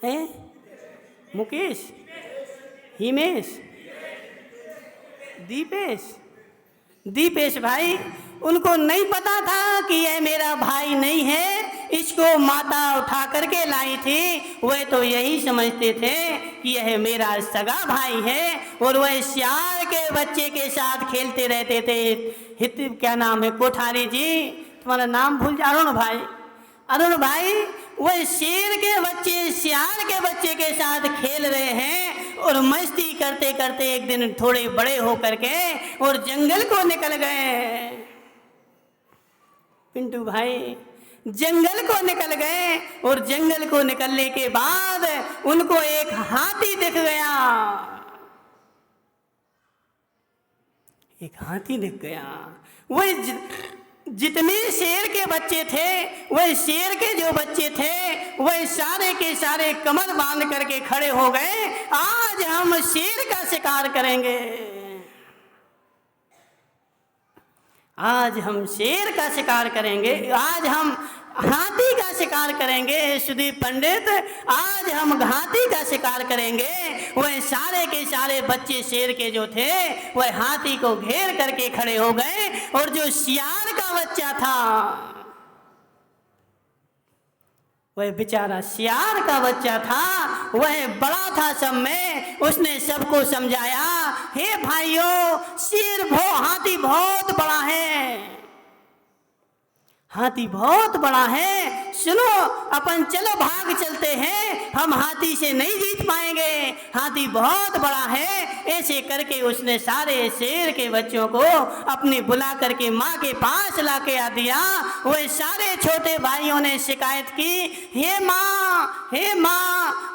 है? मुकेश, हिमेश, दीपेश भाई। उनको नहीं पता था कि यह मेरा भाई नहीं है, इसको माता उठा करके लाई थी। वह तो यही समझते थे कि यह मेरा सगा भाई है, और वह सियार के बच्चे के साथ खेलते रहते थे। क्या नाम है कोठारी जी, तुम्हारा नाम भूल जा। अरुण भाई, वह शेर के बच्चे सियार के बच्चे के साथ खेल रहे हैं, और मस्ती करते करते एक दिन थोड़े बड़े होकर के और जंगल को निकल गए। पिंटू भाई, जंगल को निकल गए, और जंगल को निकलने के बाद उनको एक हाथी दिख गया। वह जितने शेर के बच्चे थे, वह शेर के जो बच्चे थे वह सारे के सारे कमर बांध करके खड़े हो गए। आज हम शेर का शिकार करेंगे, आज हम शेर का शिकार करेंगे, आज हम हाथी का शिकार करेंगे। सुदीप पंडित, आज हम हाथी का शिकार करेंगे। वह सारे के सारे बच्चे शेर के जो थे वह हाथी को घेर करके खड़े हो गए, और जो सियार का बच्चा था, वह बेचारा सियार का बच्चा था, वह बड़ा था सब में। उसने सबको समझाया, हे भाइयों, हाथी बहुत बड़ा है, हाथी बहुत बड़ा है, सुनो अपन चलो भाग चलते हैं, हम हाथी से नहीं जीत पाएंगे, हाथी बहुत बड़ा है। ऐसे करके उसने सारे शेर के बच्चों को अपने बुला करके माँ के पास ला के आ दिया। वह सारे छोटे भाइयों ने शिकायत की, हे माँ,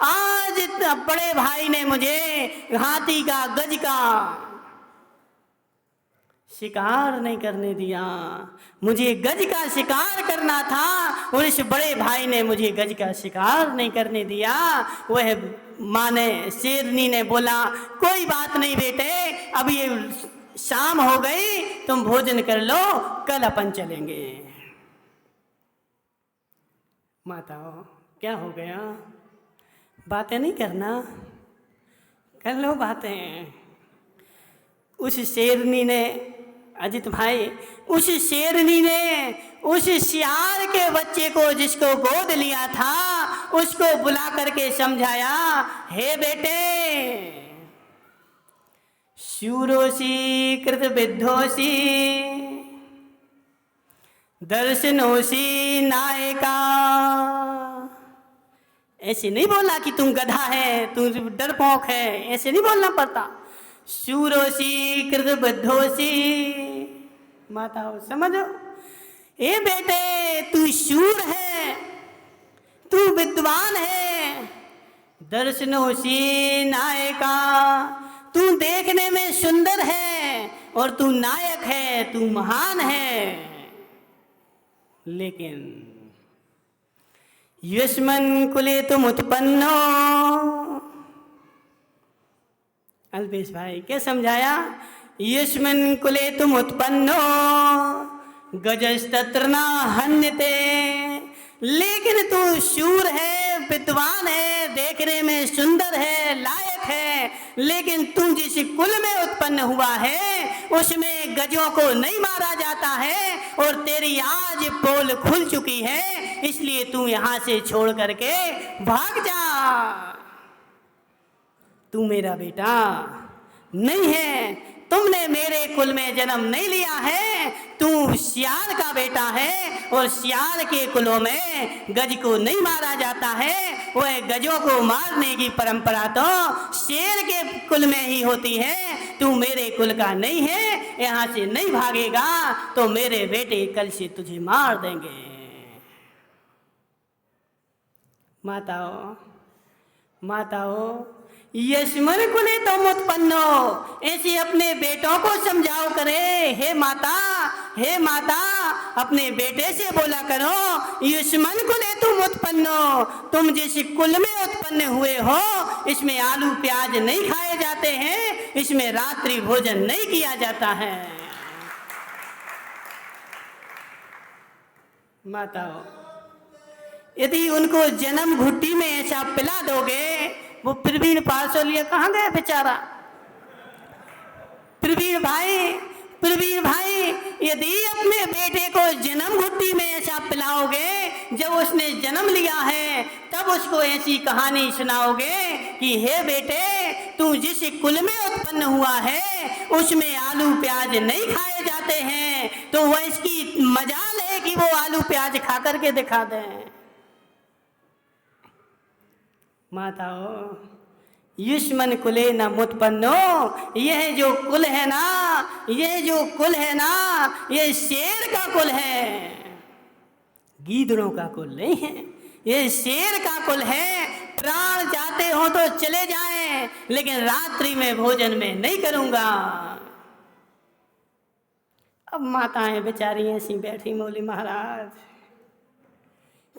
आज बड़े भाई ने मुझे हाथी का, गज का शिकार नहीं करने दिया, मुझे गज का शिकार करना था, और इस बड़े भाई ने मुझे गज का शिकार नहीं करने दिया। वह माँ ने, शेरनी ने बोला, कोई बात नहीं बेटे, अब ये शाम हो गई, तुम भोजन कर लो, कल अपन चलेंगे। माताओं, क्या हो गया? बातें नहीं करना, कर लो बातें। उस शेरनी ने, अजित भाई, उस शेरनी ने उस सियार के बच्चे को जिसको गोद लिया था उसको बुला करके समझाया, हे बेटे, शूरोसी कृत विद्धोसी दर्शनोसी नायका। ऐसे नहीं बोला कि तुम गधा है, तुम डरपोक है, ऐसे नहीं बोलना पड़ता। शूरोसी कृत बद्धोसी, माताओं समझो, ए बेटे तू शूर है, तू विद्वान है, दर्शनोसी नायका, तू देखने में सुंदर है और तू नायक है, तू महान है, लेकिन यस्मन् कुले तुम उत्पन्नो। अल्पेश भाई क्या समझाया? यस्मिन् कुले तुम उत्पन्नो गजस्तत्र न हन्यते। लेकिन तू शूर है, विद्वान है, देखने में सुंदर है, लायक है, लेकिन तू जिस कुल में उत्पन्न हुआ है उसमें गजों को नहीं मारा जाता है, और तेरी आज पोल खुल चुकी है, इसलिए तू यहाँ से छोड़ करके भाग जा। तू मेरा बेटा नहीं है, तुमने मेरे कुल में जन्म नहीं लिया है, तू सियाल का बेटा है और सियाल के कुलों में गज को नहीं मारा जाता है। वह गजों को मारने की परंपरा तो शेर के कुल में ही होती है। तू मेरे कुल का नहीं है, यहाँ से नहीं भागेगा तो मेरे बेटे कल से तुझे मार देंगे। माताओं यशमन कुले तुम उत्पन्नो, ऐसे अपने बेटों को समझाओ करे। हे माता अपने बेटे से बोला करो, यशमन कुले तुम उत्पन्नो, तुम जिस कुल में उत्पन्न हुए हो इसमें आलू प्याज नहीं खाए जाते हैं, इसमें रात्रि भोजन नहीं किया जाता है। माताओं यदि उनको जन्म घुट्टी में ऐसा पिला दोगे, वो प्रवीण पारसोलिया कहाँ गया बेचारा? प्रवीण भाई यदि अपने बेटे को जन्म घुट्टी में ऐसा पिलाओगे, जब उसने जन्म लिया है तब उसको ऐसी कहानी सुनाओगे कि हे बेटे तू जिस कुल में उत्पन्न हुआ है उसमें आलू प्याज नहीं खाए जाते हैं, तो वह इसकी मजाल है कि वो आलू प्याज खा करके दिखा दें। माताओं युष्मन कुले न मुत्पन्नो, यह जो कुल है ना, ये शेर का कुल है, गीदड़ों का कुल नहीं है, ये शेर का कुल है। प्राण चाहते हो तो चले जाएं, लेकिन रात्रि में भोजन में नहीं करूंगा। अब माताएं बेचारी ऐसी बैठी, मौली महाराज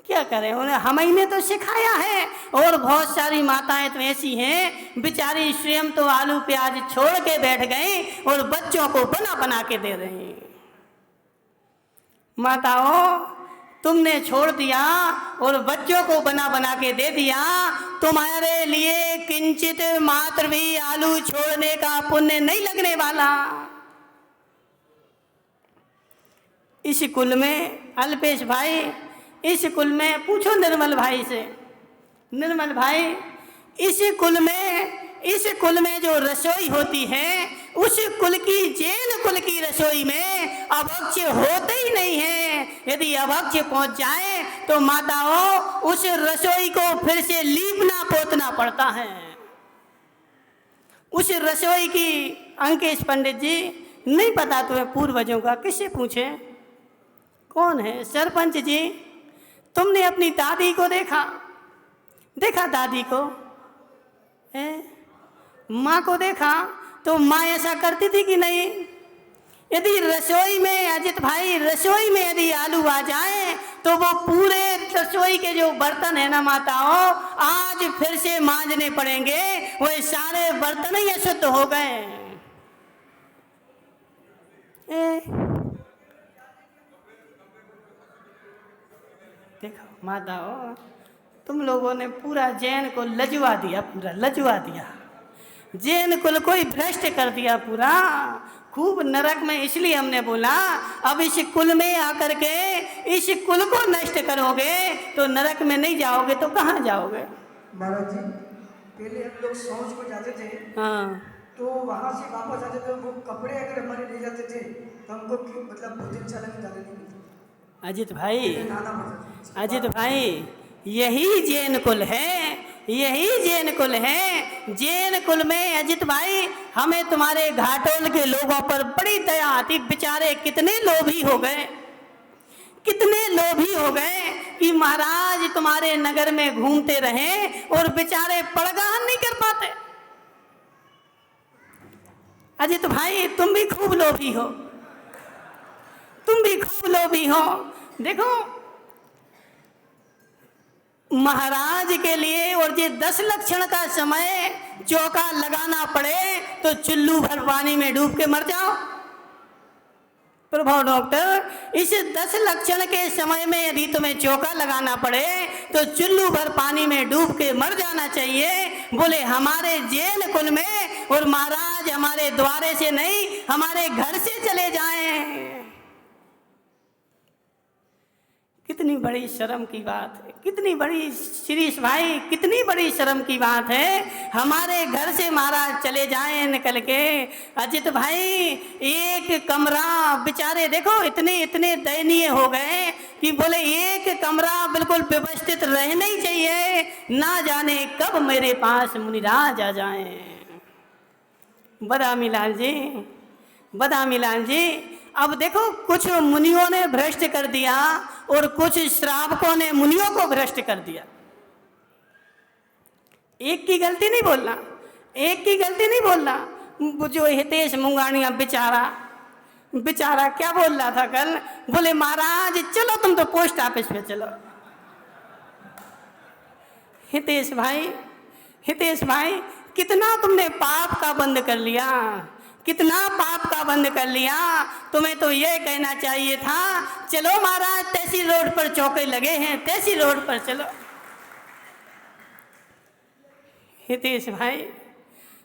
क्या करें, उन्हें हमने तो सिखाया है, और बहुत सारी माताएं तो ऐसी हैं बेचारी स्वयं तो आलू प्याज छोड़ के बैठ गई और बच्चों को बना बना के दे रही। माताओं तुमने छोड़ दिया और बच्चों को बना बना के दे दिया, तुम्हारे लिए किंचित मात्र भी आलू छोड़ने का पुण्य नहीं लगने वाला। इस कुल में अल्पेश भाई, इस कुल में पूछो निर्मल भाई से, निर्मल भाई इस कुल में जो रसोई होती है, उस कुल की जैन कुल की रसोई में अभक्ष्य होते ही नहीं है। यदि अभक्ष्य पहुंच जाए तो माताओं उस रसोई को फिर से लीपना पोतना पड़ता है। उस रसोई की अंकेश पंडित जी नहीं पता तुम्हें पूर्वजों का, किससे पूछे? कौन है? सरपंच जी तुमने अपनी दादी को देखा दादी को, माँ को देखा तो माँ ऐसा करती थी कि नहीं? यदि रसोई में अजित भाई रसोई में यदि आलू आ जाए तो वो पूरे रसोई के जो बर्तन है ना माताओं, आज फिर से मांजने पड़ेंगे, वो सारे बर्तन ही अशुद्ध हो गए। देखो माताओं तुम लोगों ने पूरा जैन को लजवा दिया, पूरा लजवा दिया, जैन कुल को ही भ्रष्ट कर दिया पूरा, खूब नरक में। इसलिए हमने बोला अब इस कुल में आकर के इस कुल को नष्ट करोगे तो नरक में नहीं जाओगे तो कहाँ जाओगे? महाराज जी पहले हम लोग सौंज को जाते थे, हाँ, तो वहाँ से वापस आते थे, वो कपड़े अगर हमारे ले जाते थे तो हमको मतलब भोजनशाला में जाने नहीं मिलता। अजित भाई यही जैन कुल है, यही जैन कुल है। जैन कुल में अजित भाई हमें तुम्हारे घाटोल के लोगों पर बड़ी दया आती, बेचारे कितने लोभी हो गए कि महाराज तुम्हारे नगर में घूमते रहे और बेचारे पड़गान नहीं कर पाते। अजित भाई तुम भी खूब लोभी हो, देखो महाराज के लिए और ये 10 लक्षण का समय चौका लगाना पड़े तो चुल्लू भर पानी में डूब के मर जाओ। प्रभाव डॉक्टर इस 10 लक्षण के समय में यदि तुम्हें चौका लगाना पड़े तो चुल्लू भर पानी में डूब के मर जाना चाहिए। बोले हमारे जैन कुल में और महाराज हमारे द्वारे से नहीं हमारे घर से चले जाएं। कितनी बड़ी शर्म की बात है, कितनी बड़ी शिरीष भाई, कितनी बड़ी शर्म की बात है। हमारे घर से महाराज चले जाएं निकल के। अजित भाई एक कमरा, बेचारे देखो इतने इतने दयनीय हो गए कि बोले एक कमरा बिल्कुल व्यवस्थित रहना ही चाहिए, ना जाने कब मेरे पास मुनिराज आ जाएं। बदामी लाल जी, बदामी लाल जी, अब देखो कुछ मुनियों ने भ्रष्ट कर दिया और कुछ श्रावकों ने मुनियों को भ्रष्ट कर दिया। एक की गलती नहीं बोलना, एक की गलती नहीं बोलना। वो जो हितेश मुंगानिया बेचारा, बेचारा क्या बोल रहा था कल, बोले महाराज चलो तुम तो पोस्ट ऑफिस पे चलो। हितेश भाई, हितेश भाई, कितना तुमने पाप का बंद कर लिया, कितना पाप का बंद कर लिया। तुम्हें तो ये कहना चाहिए था चलो महाराज तहसील रोड पर चौके लगे हैं, तहसील रोड पर चलो। हितेश भाई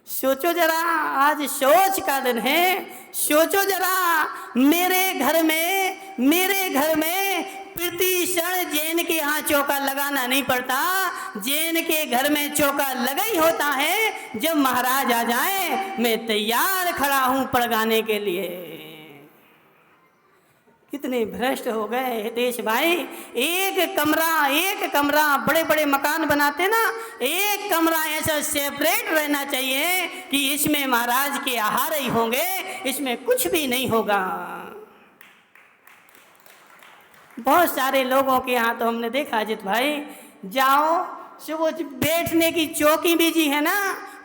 सोचो जरा, आज सोच का दिन है, सोचो जरा। मेरे घर में प्रतिक्षण जैन के यहाँ चौका लगाना नहीं पड़ता, जैन के घर में चौका लगा ही होता है। जब महाराज आ जाए मैं तैयार खड़ा हूं पड़गाने के लिए। कितने भ्रष्ट हो गए हितेश भाई। एक कमरा, बड़े बड़े मकान बनाते ना, एक कमरा ऐसा सेपरेट रहना चाहिए कि इसमें महाराज के आहार ही होंगे, इसमें कुछ भी नहीं होगा। बहुत सारे लोगों के यहाँ तो हमने देखा अजित भाई, जाओ सो वो बैठने की चौकी भी जी है ना,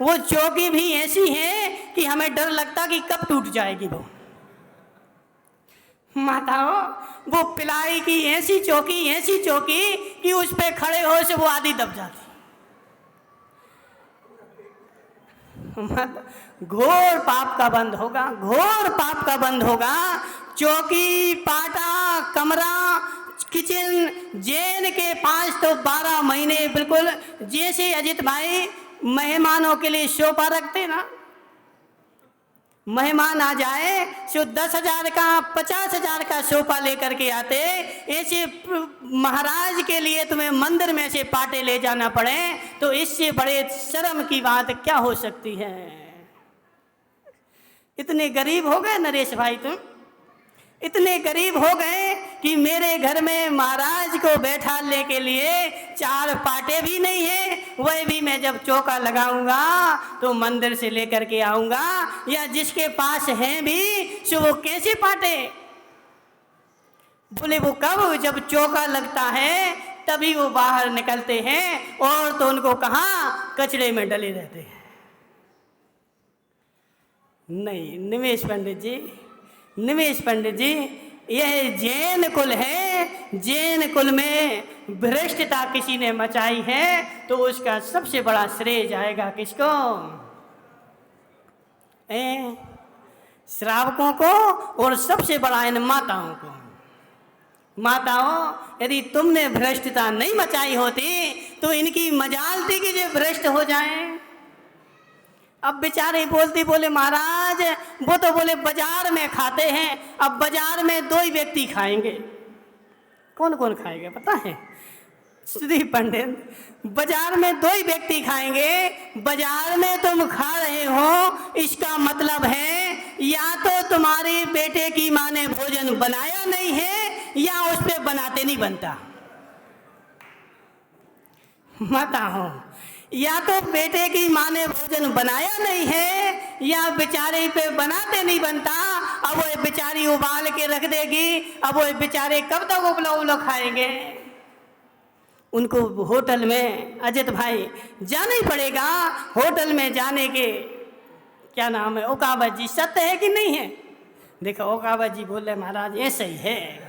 वो चौकी भी ऐसी है कि हमें डर लगता कि कब टूट जाएगी वो। माताओं वो पिलाई की ऐसी चौकी कि उस पे खड़े हो से वो आधी दब जाती। घोर पाप का बंद होगा, घोर पाप का बंद होगा। चौकी, पाटा, कमरा, किचन, जैन के पास तो 12 महीने बिल्कुल जैसे अजित भाई मेहमानों के लिए सोफा रखते ना, मेहमान आ जाए तो 10,000 का 50,000 का सोफा लेकर के आते, ऐसे महाराज के लिए तुम्हें मंदिर में से पाटे ले जाना पड़े तो इससे बड़े शर्म की बात क्या हो सकती है। इतने गरीब हो गए नरेश भाई, तुम इतने गरीब हो गए कि मेरे घर में महाराज को बैठाने के लिए 4 पाटे भी नहीं है। वह भी मैं जब चौका लगाऊंगा तो मंदिर से लेकर के आऊंगा, या जिसके पास हैं भी सो वो कैसे पाटे। बोले वो कब, जब चौका लगता है तभी वो बाहर निकलते हैं, और तो उनको कहाँ कचरे में डले रहते हैं। नहीं निमेश पंडित जी, निमेश पंडित जी, यह जैन कुल है, जैन कुल में भ्रष्टता किसी ने मचाई है तो उसका सबसे बड़ा श्रेय जाएगा किसको? श्रावकों को, और सबसे बड़ा इन माताओं को। माताओं, यदि तुमने भ्रष्टता नहीं मचाई होती तो इनकी मजाल थी कि जो भ्रष्ट हो जाएं। अब बेचारे बोलते, बोले महाराज वो तो बोले बाजार में खाते हैं, अब बाजार में 2 ही व्यक्ति खाएंगे। कौन कौन खाएंगे पता है श्री पंडित? बाजार में 2 ही व्यक्ति खाएंगे। बाजार में तुम खा रहे हो इसका मतलब है या तो तुम्हारे बेटे की माँ ने भोजन बनाया नहीं है या उस पे बनाते नहीं बनता। माता हो, या तो बेटे की माँ ने भोजन बनाया नहीं है या बेचारे पे बनाते नहीं बनता। अब वो बेचारी उबाल के रख देगी, अब वो बेचारे कब तक उबला खाएंगे। उनको होटल में अजित भाई जाना ही पड़ेगा। होटल में जाने के क्या नाम है, ओकावत जी सत्य है कि नहीं है? देखो ओकावत जी बोले महाराज ऐसा ही है।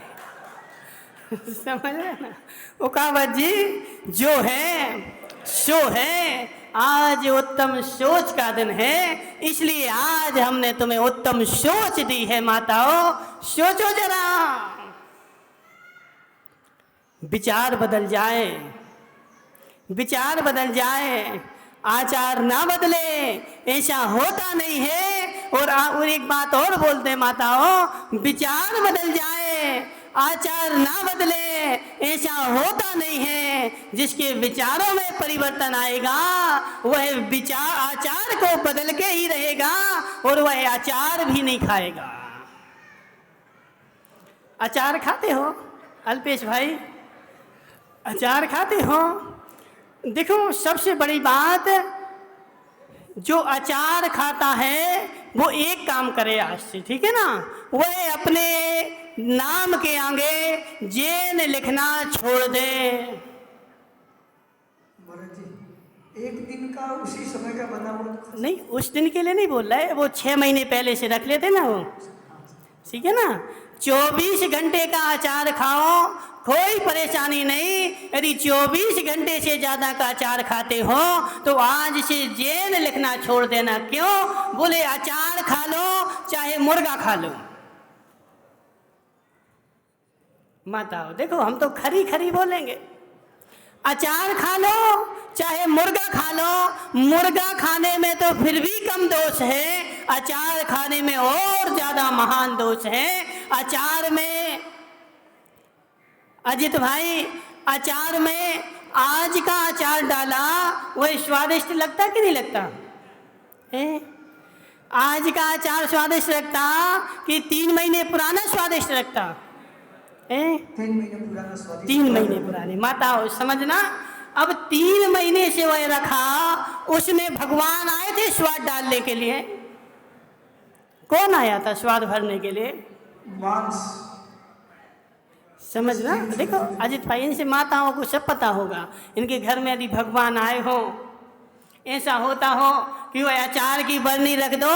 समझ रहे ना? ओकावत जी जो है सो है। आज उत्तम सोच का दिन है, इसलिए आज हमने तुम्हें उत्तम सोच दी है। माताओं सोचो जरा, विचार बदल जाए, विचार बदल जाए, आचार ना बदले, ऐसा होता नहीं है। और एक बात और बोलते माताओं, विचार बदल जाए, आचार ना बदले, ऐसा होता नहीं है। जिसके विचारों में परिवर्तन आएगा वह विचार आचार को बदल के ही रहेगा और वह आचार भी नहीं खाएगा। अचार खाते हो अल्पेश भाई? अचार खाते हो? देखो, सबसे बड़ी बात, जो अचार खाता है वो एक काम करे आज से, ठीक है ना? वह अपने नाम के आगे जैन लिखना छोड़ दे। महाराज जी, एक दिन का उसी समय का बना हुआ नहीं, उस दिन के लिए नहीं बोल रहा है, वो 6 महीने पहले से रख लेते ना वो, ठीक है ना? 24 घंटे का अचार खाओ, कोई परेशानी नहीं। यदि 24 घंटे से ज़्यादा का अचार खाते हो तो आज से जैन लिखना छोड़ देना। क्यों? बोले अचार खा लो चाहे मुर्गा खा लो। माताओं देखो, हम तो खरी खरी बोलेंगे। अचार खा लो चाहे मुर्गा खा लो, मुर्गा खाने में तो फिर भी कम दोष है, अचार खाने में और ज़्यादा महान दोष है। अचार में अजित भाई, अचार में आज का अचार डाला वही स्वादिष्ट लगता कि नहीं लगता है? आज का अचार स्वादिष्ट लगता कि 3 महीने पुराना स्वादिष्ट लगता है? 3 महीने पुराना स्वादिष्ट। 3 महीने पुराने। माताओं समझना, अब 3 महीने से वह रखा, उसमें भगवान आए थे स्वाद डालने के लिए। कौन आया था स्वाद भरने के लिए? मांस। समझना। देखो अजित भाई, इनसे माताओं को सब पता होगा। इनके घर में यदि भगवान आए हो, ऐसा होता हो कि वह अचार की बरनी रख दो,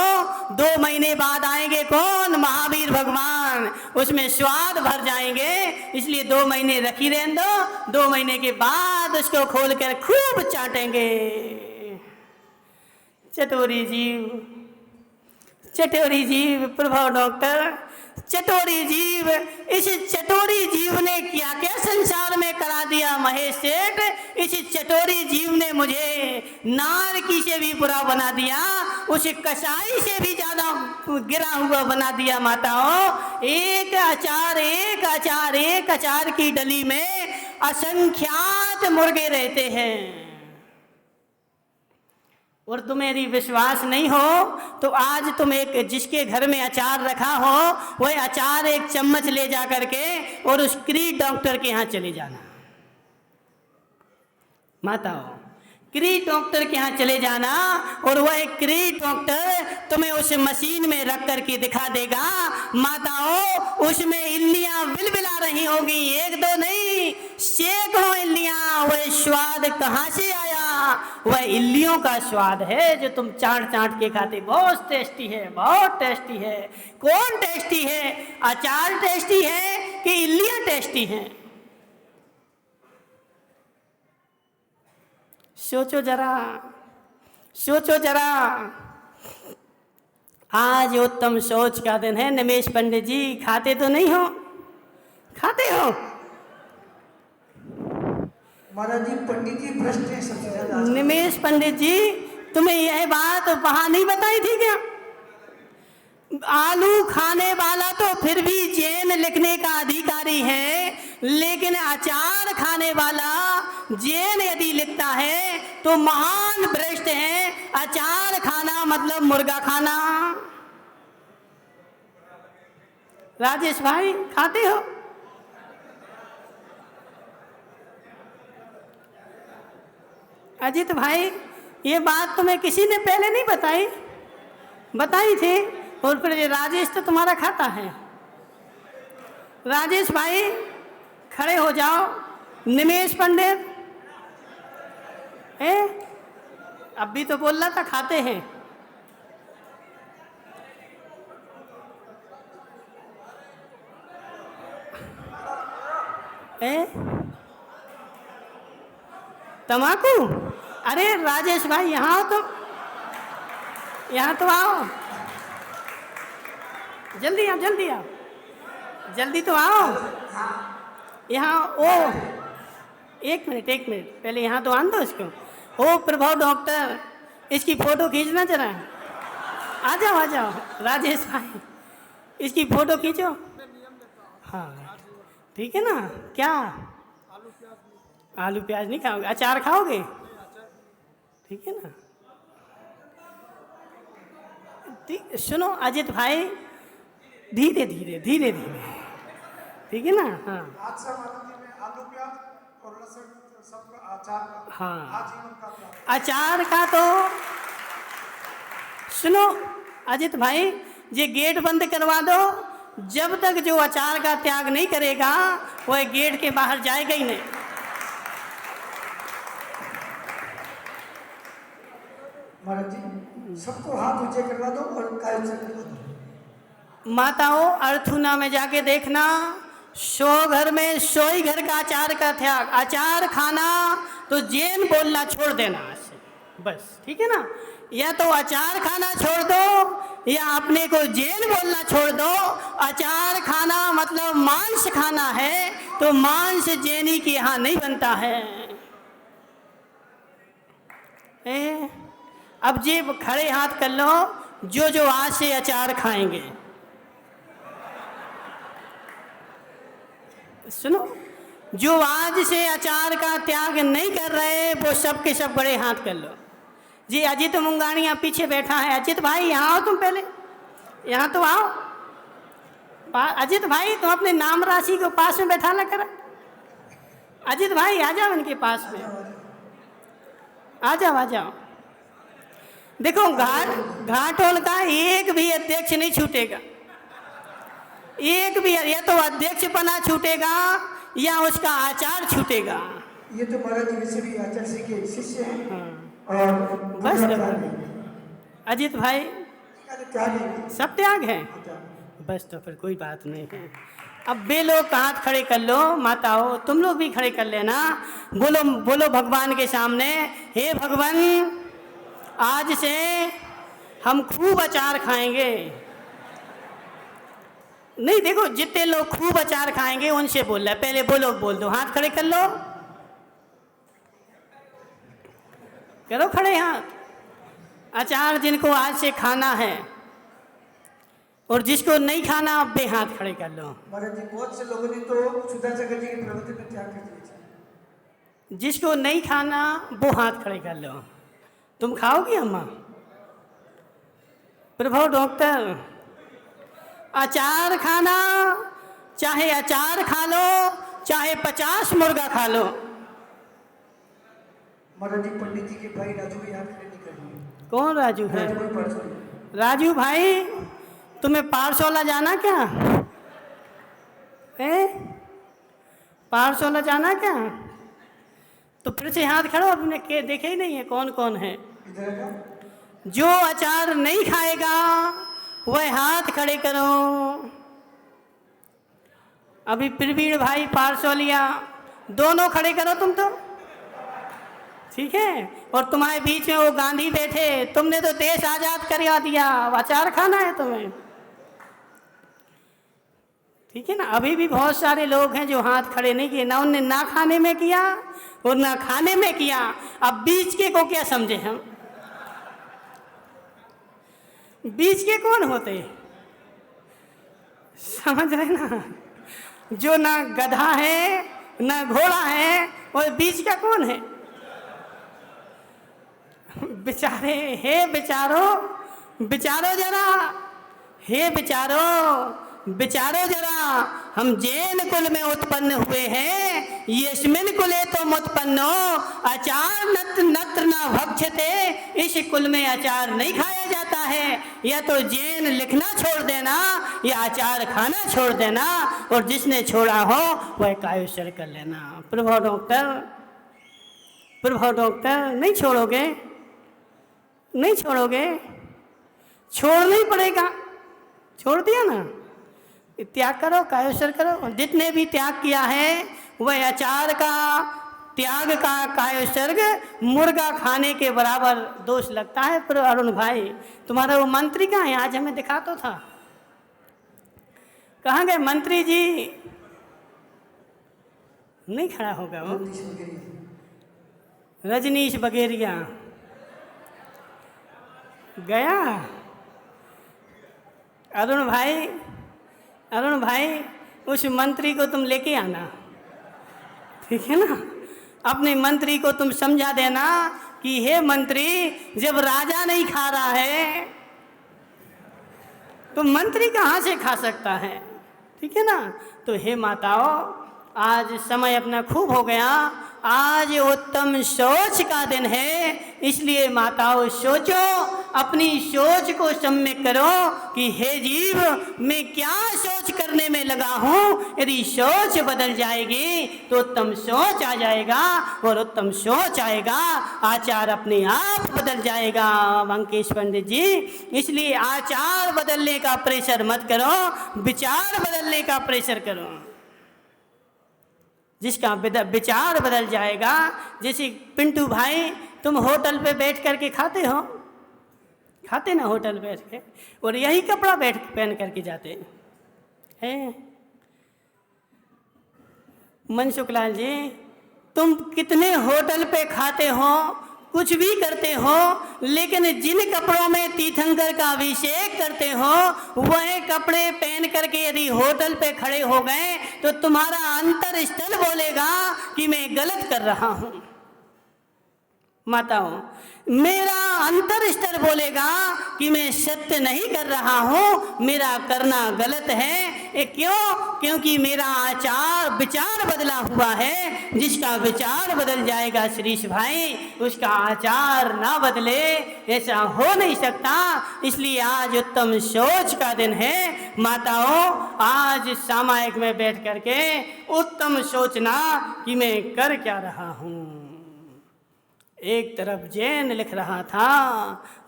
2 महीने बाद आएंगे कौन? महावीर भगवान, उसमें स्वाद भर जाएंगे। इसलिए 2 महीने रखी रहने दो, 2 महीने के बाद उसको खोलकर खूब चाटेंगे। चटोरी जीव, चटोरी जीव, प्रभाव डॉक्टर, चटोरी जीव। इस चटोरी जीव ने क्या क्या संसार में करा दिया महेश सेठ। इस चटोरी जीव ने मुझे नारकी से भी बुरा बना दिया, उस कसाई से भी ज्यादा गिरा हुआ बना दिया। माताओं, एक अचार, एक अचार, एक अचार की डली में असंख्यात मुर्गे रहते हैं। और तुम्हें यदि विश्वास नहीं हो तो आज तुम एक, जिसके घर में अचार रखा हो, वह अचार एक चम्मच ले जा करके और उस क्रीट डॉक्टर के यहाँ चले जाना। माताओं, क्रीट डॉक्टर के यहाँ चले जाना और वह क्रीट डॉक्टर तुम्हें उस मशीन में रख करके दिखा देगा। माताओं, उसमें इल्लियां बिलबिला रही होगी, 1-2 नहीं, सैकड़ों इल्लियां। वह स्वाद कहाँ से आया? वह इल्लियों का स्वाद है जो तुम चाट चाट के खाते। बहुत टेस्टी है, बहुत टेस्टी है। कौन टेस्टी है? अचार टेस्टी है कि इल्लियां टेस्टी हैं? सोचो जरा, सोचो जरा। आज उत्तम सोच का दिन है। निमेश पंडित जी, खाते तो नहीं हो? खाते हो? महाराज जी, पंडित जी भ्रष्ट हैं सबसे ज्यादा। निमेश पंडित जी, तुम्हें यह बात वहां नहीं बताई थी क्या? आलू खाने वाला तो फिर भी जैन लिखने का अधिकारी है, लेकिन अचार खाने वाला जैन यदि लिखता है तो महान भ्रष्ट है। अचार खाना मतलब मुर्गा खाना। राजेश भाई, खाते हो? अजित भाई, ये बात तुम्हें किसी ने पहले नहीं बताई? बताई थी। और फिर ये राजेश तो तुम्हारा खाता है। राजेश भाई खड़े हो जाओ। निमेश पंडित, अब भी तो बोल रहा था खाते हैं। तम्बाकू? अरे राजेश भाई, यहाँ तो आओ, जल्दी आओ, जल्दी आओ, जल्दी तो आओ। यहाँ ओ, एक मिनट पहले यहाँ तो आन दो इसको। ओ प्रभाव डॉक्टर, इसकी फोटो खींचना जरा। आ जाओ राजेश भाई, इसकी फोटो खींचो। हाँ, ठीक है ना? क्या आलू प्याज नहीं खाओगे? अचार खाओगे? ठीक है ना? ठीक, सुनो अजित भाई, धीरे धीरे धीरे धीरे, ठीक है ना? हाँ आज सब आनंदी में आलू प्याज और लहसुन सबका अचार का हाँ, आजीवन का प्याज। अचार का तो सुनो अजित भाई, ये गेट बंद करवा दो। जब तक जो अचार का त्याग नहीं करेगा वह गेट के बाहर जाएगा ही नहीं। महाराज जी सबको हाथ ऊंचे करवा दो और कायस्थ करवा दो। माताओं, अर्थुना में जाके देखना, 100 घर में 100 ही घर का अचार का त्याग। अचार खाना तो जैन बोलना छोड़ देना आज से, बस, ठीक है ना? या तो अचार खाना छोड़ दो या अपने को जैन बोलना छोड़ दो। अचार खाना मतलब मांस खाना है, तो मांस जैनी के यहाँ नहीं बनता है। अब जी खड़े हाथ कर लो जो जो आज से अचार खाएंगे। सुनो, जो आज से अचार का त्याग नहीं कर रहे वो सब के सब बड़े हाथ कर लो जी। अजित मुंगानिया पीछे बैठा है। अजित भाई यहाँ आओ, तुम पहले यहाँ तो आओ। अजित भाई तुम अपने नाम राशि को पास में बैठा ला कर। अजित भाई आ जाओ इनके पास में, आ जाओ आ जाओ। देखो घाटोल का एक भी अध्यक्ष नहीं छूटेगा, एक भी। या तो अध्यक्ष बना छूटेगा या उसका आचार छूटेगा। ये तो महाराज जी वैसे भी आचार्य जी के शिष्य हैं। हाँ। और बस त्याग अजित भाई है। सब त्याग है, बस तो फिर कोई बात नहीं है। अब बे लोग हाथ खड़े कर लो, माताओं तुम लोग भी खड़े कर लेना। बोलो बोलो भगवान के सामने, हे भगवान आज से हम खूब अचार खाएंगे। नहीं देखो, जितने लोग खूब अचार खाएंगे उनसे बोल रहा है। पहले बोलो, बोल दो, हाथ खड़े कर लो, करो खड़े हाथ। अचार जिनको आज से खाना है और जिसको नहीं खाना अब बे हाथ खड़े कर लो। महाराज जी बहुत से लोगों ने तो सुधाचक्र जी की प्रवृत्ति में त्याग कर दिया। जिसको नहीं खाना वो हाथ खड़े कर लो। तुम खाओगी अम्मा? प्रभु डॉक्टर, अचार खाना, चाहे अचार खा लो चाहे 50 मुर्गा खा लो। महाराज जी पंडित जी के भाई राजू भी याद खड़े नहीं कर रहे। कौन राजू है? राजू भाई परसों। राजू भाई तुम्हें पारसोला जाना क्या है? पारसोला जाना क्या? तो फिर से हाथ खड़ो, अपने के देखे ही नहीं है कौन कौन है। इधर का जो अचार नहीं खाएगा वह हाथ खड़े करो। अभी प्रवीण भाई पारसोलिया दोनों खड़े करो तुम तो, ठीक है? और तुम्हारे बीच में वो गांधी बैठे, तुमने तो देश आजाद करवा दिया, अचार खाना है तुम्हें, ठीक है ना? अभी भी बहुत सारे लोग हैं जो हाथ खड़े नहीं किए, ना उनने ना खाने में किया और ना खाने में किया। अब बीच के को क्या समझे हम? बीच के कौन होते? समझ रहे ना? जो ना गधा है ना घोड़ा है, और बीच का कौन है? बेचारे, हे बेचारो, बेचारो जरा, हे बेचारो, बेचारो जरा, हम जैन कुल में उत्पन्न हुए हैं, यस्मिन कुले तुम उत्पन्नो, अचार नत्र नत्र न भक्षते, इस कुल में अचार नहीं खाया जाता है। या तो जैन लिखना छोड़ देना या अचार खाना छोड़ देना, और जिसने छोड़ा हो वह कायुष्य कर लेना। प्रभु डॉक्टर, प्रभु डॉक्टर नहीं छोड़ोगे? नहीं छोड़ोगे? छोड़ना ही पड़ेगा। छोड़ दिया ना, त्याग करो, कायोशर करो। जितने भी त्याग किया है वह अचार का त्याग का कायोसर्ग मुर्गा खाने के बराबर दोष लगता है। पर अरुण भाई तुम्हारा वो मंत्री कहाँ है? आज हमें दिखा तो था, कहाँ गए मंत्री जी? नहीं खड़ा होगा वो? रजनीश बगेरिया गया। अरुण भाई, अरुण भाई उस मंत्री को तुम लेके आना, ठीक है ना। अपने मंत्री को तुम समझा देना कि हे मंत्री, जब राजा नहीं खा रहा है तो मंत्री कहाँ से खा सकता है, ठीक है ना। तो हे माताओं, आज समय अपना खूब हो गया, आज उत्तम सोच का दिन है, इसलिए माताओं सोचो, अपनी सोच को सम्यक करो कि हे जीव, मैं क्या सोच करने में लगा हूँ। यदि सोच बदल जाएगी तो उत्तम सोच आ जाएगा, और उत्तम सोच आएगा आचार अपने आप बदल जाएगा। अंकेश पंडित जी, इसलिए आचार बदलने का प्रेशर मत करो, विचार बदलने का प्रेशर करो। जिसका विचार बदल जाएगा, जैसे पिंटू भाई, तुम होटल पे बैठ करके खाते हो, खाते ना होटल बैठ के, और यही कपड़ा बैठ पहन करके जाते हैं। मनसुखलाल जी, तुम कितने होटल पे खाते हो, कुछ भी करते हो, लेकिन जिन कपड़ों में तीर्थंकर का अभिषेक करते हो वह कपड़े पहन करके यदि होटल पे खड़े हो गए तो तुम्हारा अंतर स्थल बोलेगा कि मैं गलत कर रहा हूं। माताओं, मेरा अंतर स्तर बोलेगा कि मैं सत्य नहीं कर रहा हूं, मेरा करना गलत है। ये क्यों? क्योंकि मेरा आचार विचार बदला हुआ है। जिसका विचार बदल जाएगा श्रीश भाई, उसका आचार ना बदले, ऐसा हो नहीं सकता। इसलिए आज उत्तम सोच का दिन है। माताओं, आज सामायिक में बैठ करके उत्तम सोचना कि मैं कर क्या रहा हूं। एक तरफ जैन लिख रहा था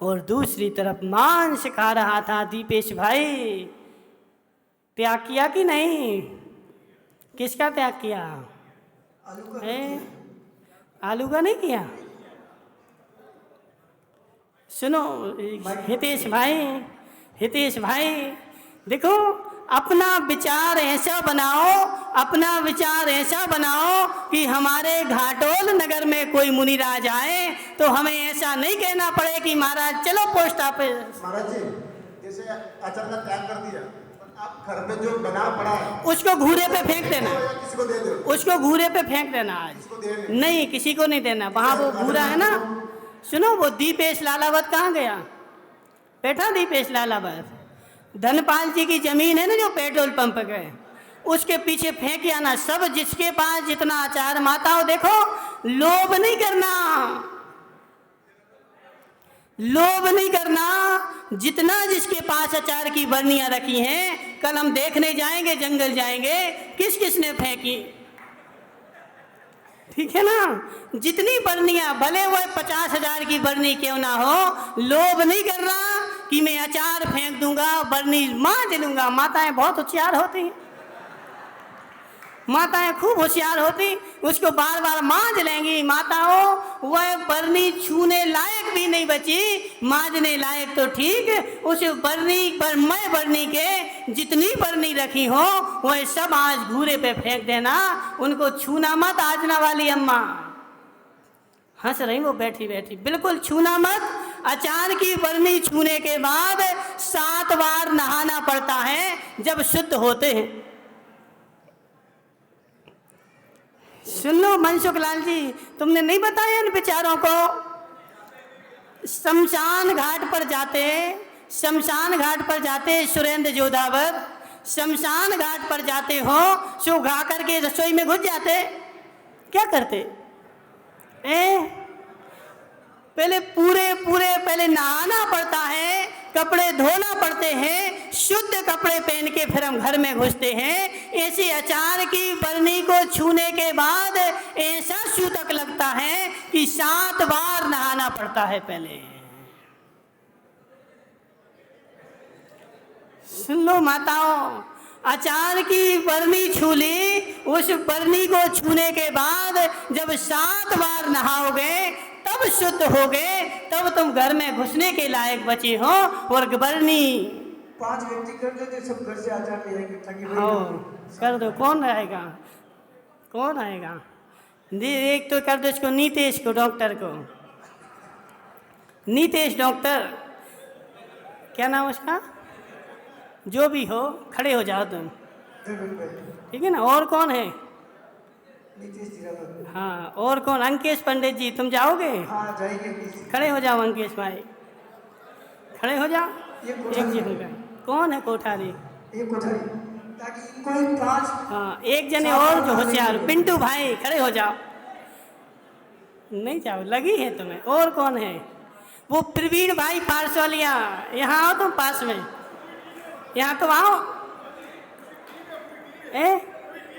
और दूसरी तरफ मांस खा रहा था। दीपेश भाई, त्याग किया कि नहीं? किसका त्याग किया? आलू का नहीं किया। सुनो हितेश भाई, देखो, अपना विचार ऐसा बनाओ, अपना विचार ऐसा बनाओ कि हमारे घाटोल नगर में कोई मुनिराज आए तो हमें ऐसा नहीं कहना पड़े कि महाराज चलो पोस्ट ऑफिस। महाराज जी, जैसे आचार का त्याग कर दिया, आप घर में जो बना पड़ा है उसको घूरे पे फेंक देना, किसी को दे दो, उसको घूरे पे फेंक देना। आज नहीं, किसी को नहीं देना। वहाँ वो घूरा है ना। सुनो, वो दीपेश लालावत कहाँ गया? बैठा दीपेश लालावत, धनपाल जी की जमीन है ना जो पेट्रोल पंप गए, उसके पीछे फेंक आना सब, जिसके पास जितना आचार। माताओं देखो, लोभ नहीं करना, लोभ नहीं करना। जितना जिसके पास अचार की बरनियां रखी हैं, कल हम देखने जाएंगे, जंगल जाएंगे, किस किस ने फेंकी, ठीक है ना। जितनी बरनियां, भले वो 50,000 की बरनी क्यों ना हो, लोभ नहीं करना कि मैं अचार फेंक दूंगा, बरनी मांझ लूंगा। माताएं बहुत होशियार होती हैं, माताएं खूब होशियार होती, उसको बार बार मांझ लेंगी। माताओं, वह बरनी छूने लायक भी नहीं बची, मांझने लायक तो ठीक। उस बरनी पर, मैं बरनी के जितनी बरनी रखी हो वह सब आज घूरे पे फेंक देना, उनको छूना मत। आजना वाली अम्मा हंस रही, वो बैठी बैठी, बिल्कुल छूना मत। अचार की बरनी छूने के बाद 7 बार नहाना पड़ता है जब शुद्ध होते हैं। सुन लो मनसुख लाल जी, तुमने नहीं बताया इन विचारों को। शमशान घाट पर जाते सुरेंद्र जोधावर, शमशान घाट पर जाते हो, सो घा करके रसोई में घुस जाते, क्या करते? पहले नहाना पड़ता है, कपड़े धोना पड़ते हैं, शुद्ध कपड़े पहन के फिर हम घर में घुसते हैं। ऐसे अचार की बरनी को छूने के बाद ऐसा सूतक लगता है कि 7 बार नहाना पड़ता है पहले। सुन लो माताओं, अचार की बरनी छू ली, उस बरनी को छूने के बाद जब 7 बार नहाओगे तब शुद्ध हो गए, तब तुम घर में घुसने के लायक बचे हो। और बरनी 5 व्यक्ति कर देते, सब घर से आचार ले आएंगे ताकि कर दो। कौन आएगा? कौन आएगा? एक तो कर दो इसको, नीतेश को, डॉक्टर को, नीतेश डॉक्टर, क्या नाम उसका, जो भी हो, खड़े हो जाओ तुम। द्रविड़ भाई, ठीक है ना। और कौन है? नीतीश जीरावत। हाँ, और कौन? अंकेश पंडित जी, तुम जाओगे? हाँ जाएंगे please। खड़े हो जाओ अंकेश भाई, खड़े हो जाओ। ये एक कोठारी जी होगा। कौन है कोठारी? ये कोठारी, ताकि इनको ही 5 हाँ, एक जने और जो होशियार, पिंटू भाई खड़े हो जाओ। नहीं जाओ, लगी है तुम्हें। और कौन है? वो प्रवीण भाई पारसौलिया, यहाँ आओ तुम पास में, यहाँ तो आओ।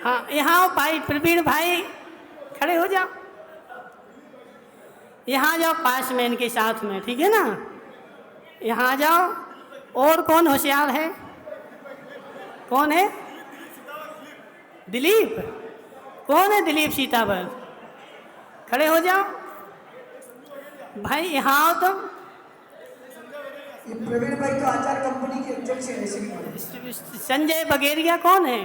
हाँ, यहाँ आओ भाई, प्रवीण भाई खड़े हो जाओ, यहाँ जाओ पास में इनके साथ में, ठीक है ना। यहाँ आ जाओ। और कौन होशियार है? कौन है? दिलीप। कौन है दिलीप सीताबल? खड़े हो जाओ भाई, यहाँ आओ तुम। ये प्रवीण भाई तो आचार कंपनी के अध्यक्ष हैं ऐसे भी। संजय बगेरिया कौन है?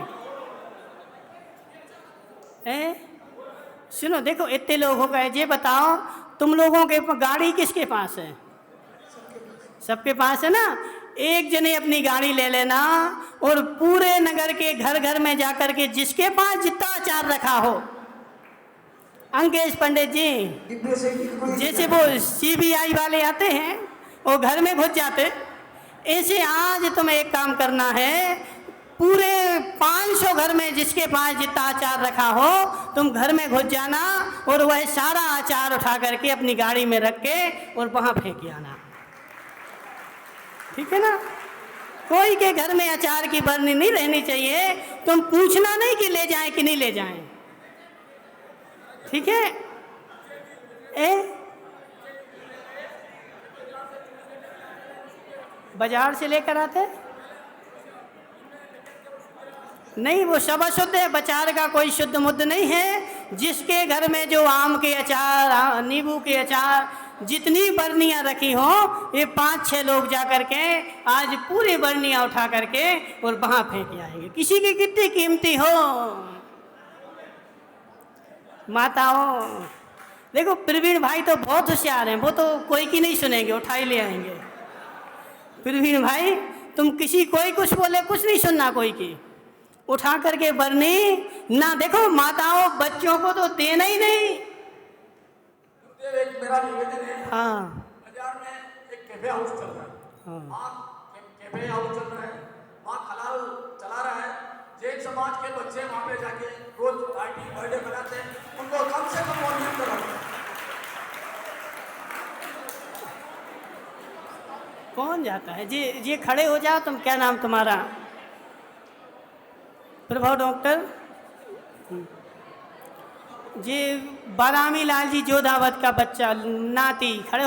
सुनो, देखो इतने लोग हो गए, ये बताओ तुम लोगों के गाड़ी किसके पास है? सबके पास है ना। एक जने अपनी गाड़ी ले लेना और पूरे नगर के घर घर में जाकर के जिसके पास जितना अचार रखा हो, अंकेश पंडित जी, डिब्बे से कोई जैसे वो CBI वाले आते हैं वो घर में घुस जाते, ऐसे आज तुम्हें एक काम करना है, पूरे 500 घर में जिसके पास जितना अचार रखा हो तुम घर में घुस जाना और वह सारा अचार उठा करके अपनी गाड़ी में रख के और वहाँ फेंक आना, ठीक है ना। कोई के घर में अचार की बरनी नहीं रहनी चाहिए, तुम पूछना नहीं कि ले जाएं कि नहीं ले जाएं, ठीक है। बाजार से लेकर आते नहीं, वो सब अशुद्ध है, बाजार का कोई शुद्ध मुद्ध नहीं है। जिसके घर में जो आम के अचार, नींबू के अचार, जितनी बरनियां रखी हो, ये 5-6 लोग जा करके आज पूरी बरनियां उठा करके और वहां फेंक आएंगे, किसी की कितनी कीमती हो। माताओं देखो, प्रवीण भाई तो बहुत होशियार हैं, वो तो कोई की नहीं सुनेंगे, उठा ही ले आएंगे। प्रवीण भाई तुम किसी, कोई कुछ बोले कुछ नहीं सुनना, कोई की उठा करके बरनी ना। देखो माताओं, बच्चों को तो देना ही नहीं। एक मेरा निवेदन है। हाँ, बाजार में एक कैफे हाउस चल रहा है। हाँ। वहाँ कैफे हाउस चल रहा है, वहाँ हलाल चला रहा है। जैन समाज के बच्चे वहाँ पे जाके रोज पार्टी बर्थडे मनाते हैं, उनको कम से कम मॉनिटर कराते हैं। कौन जाता है जी? ये खड़े हो जाओ तुम, क्या नाम तुम्हारा? प्रभाव डॉक्टर जी, बादामी लाल जी जोधावत का बच्चा, नाती, खड़े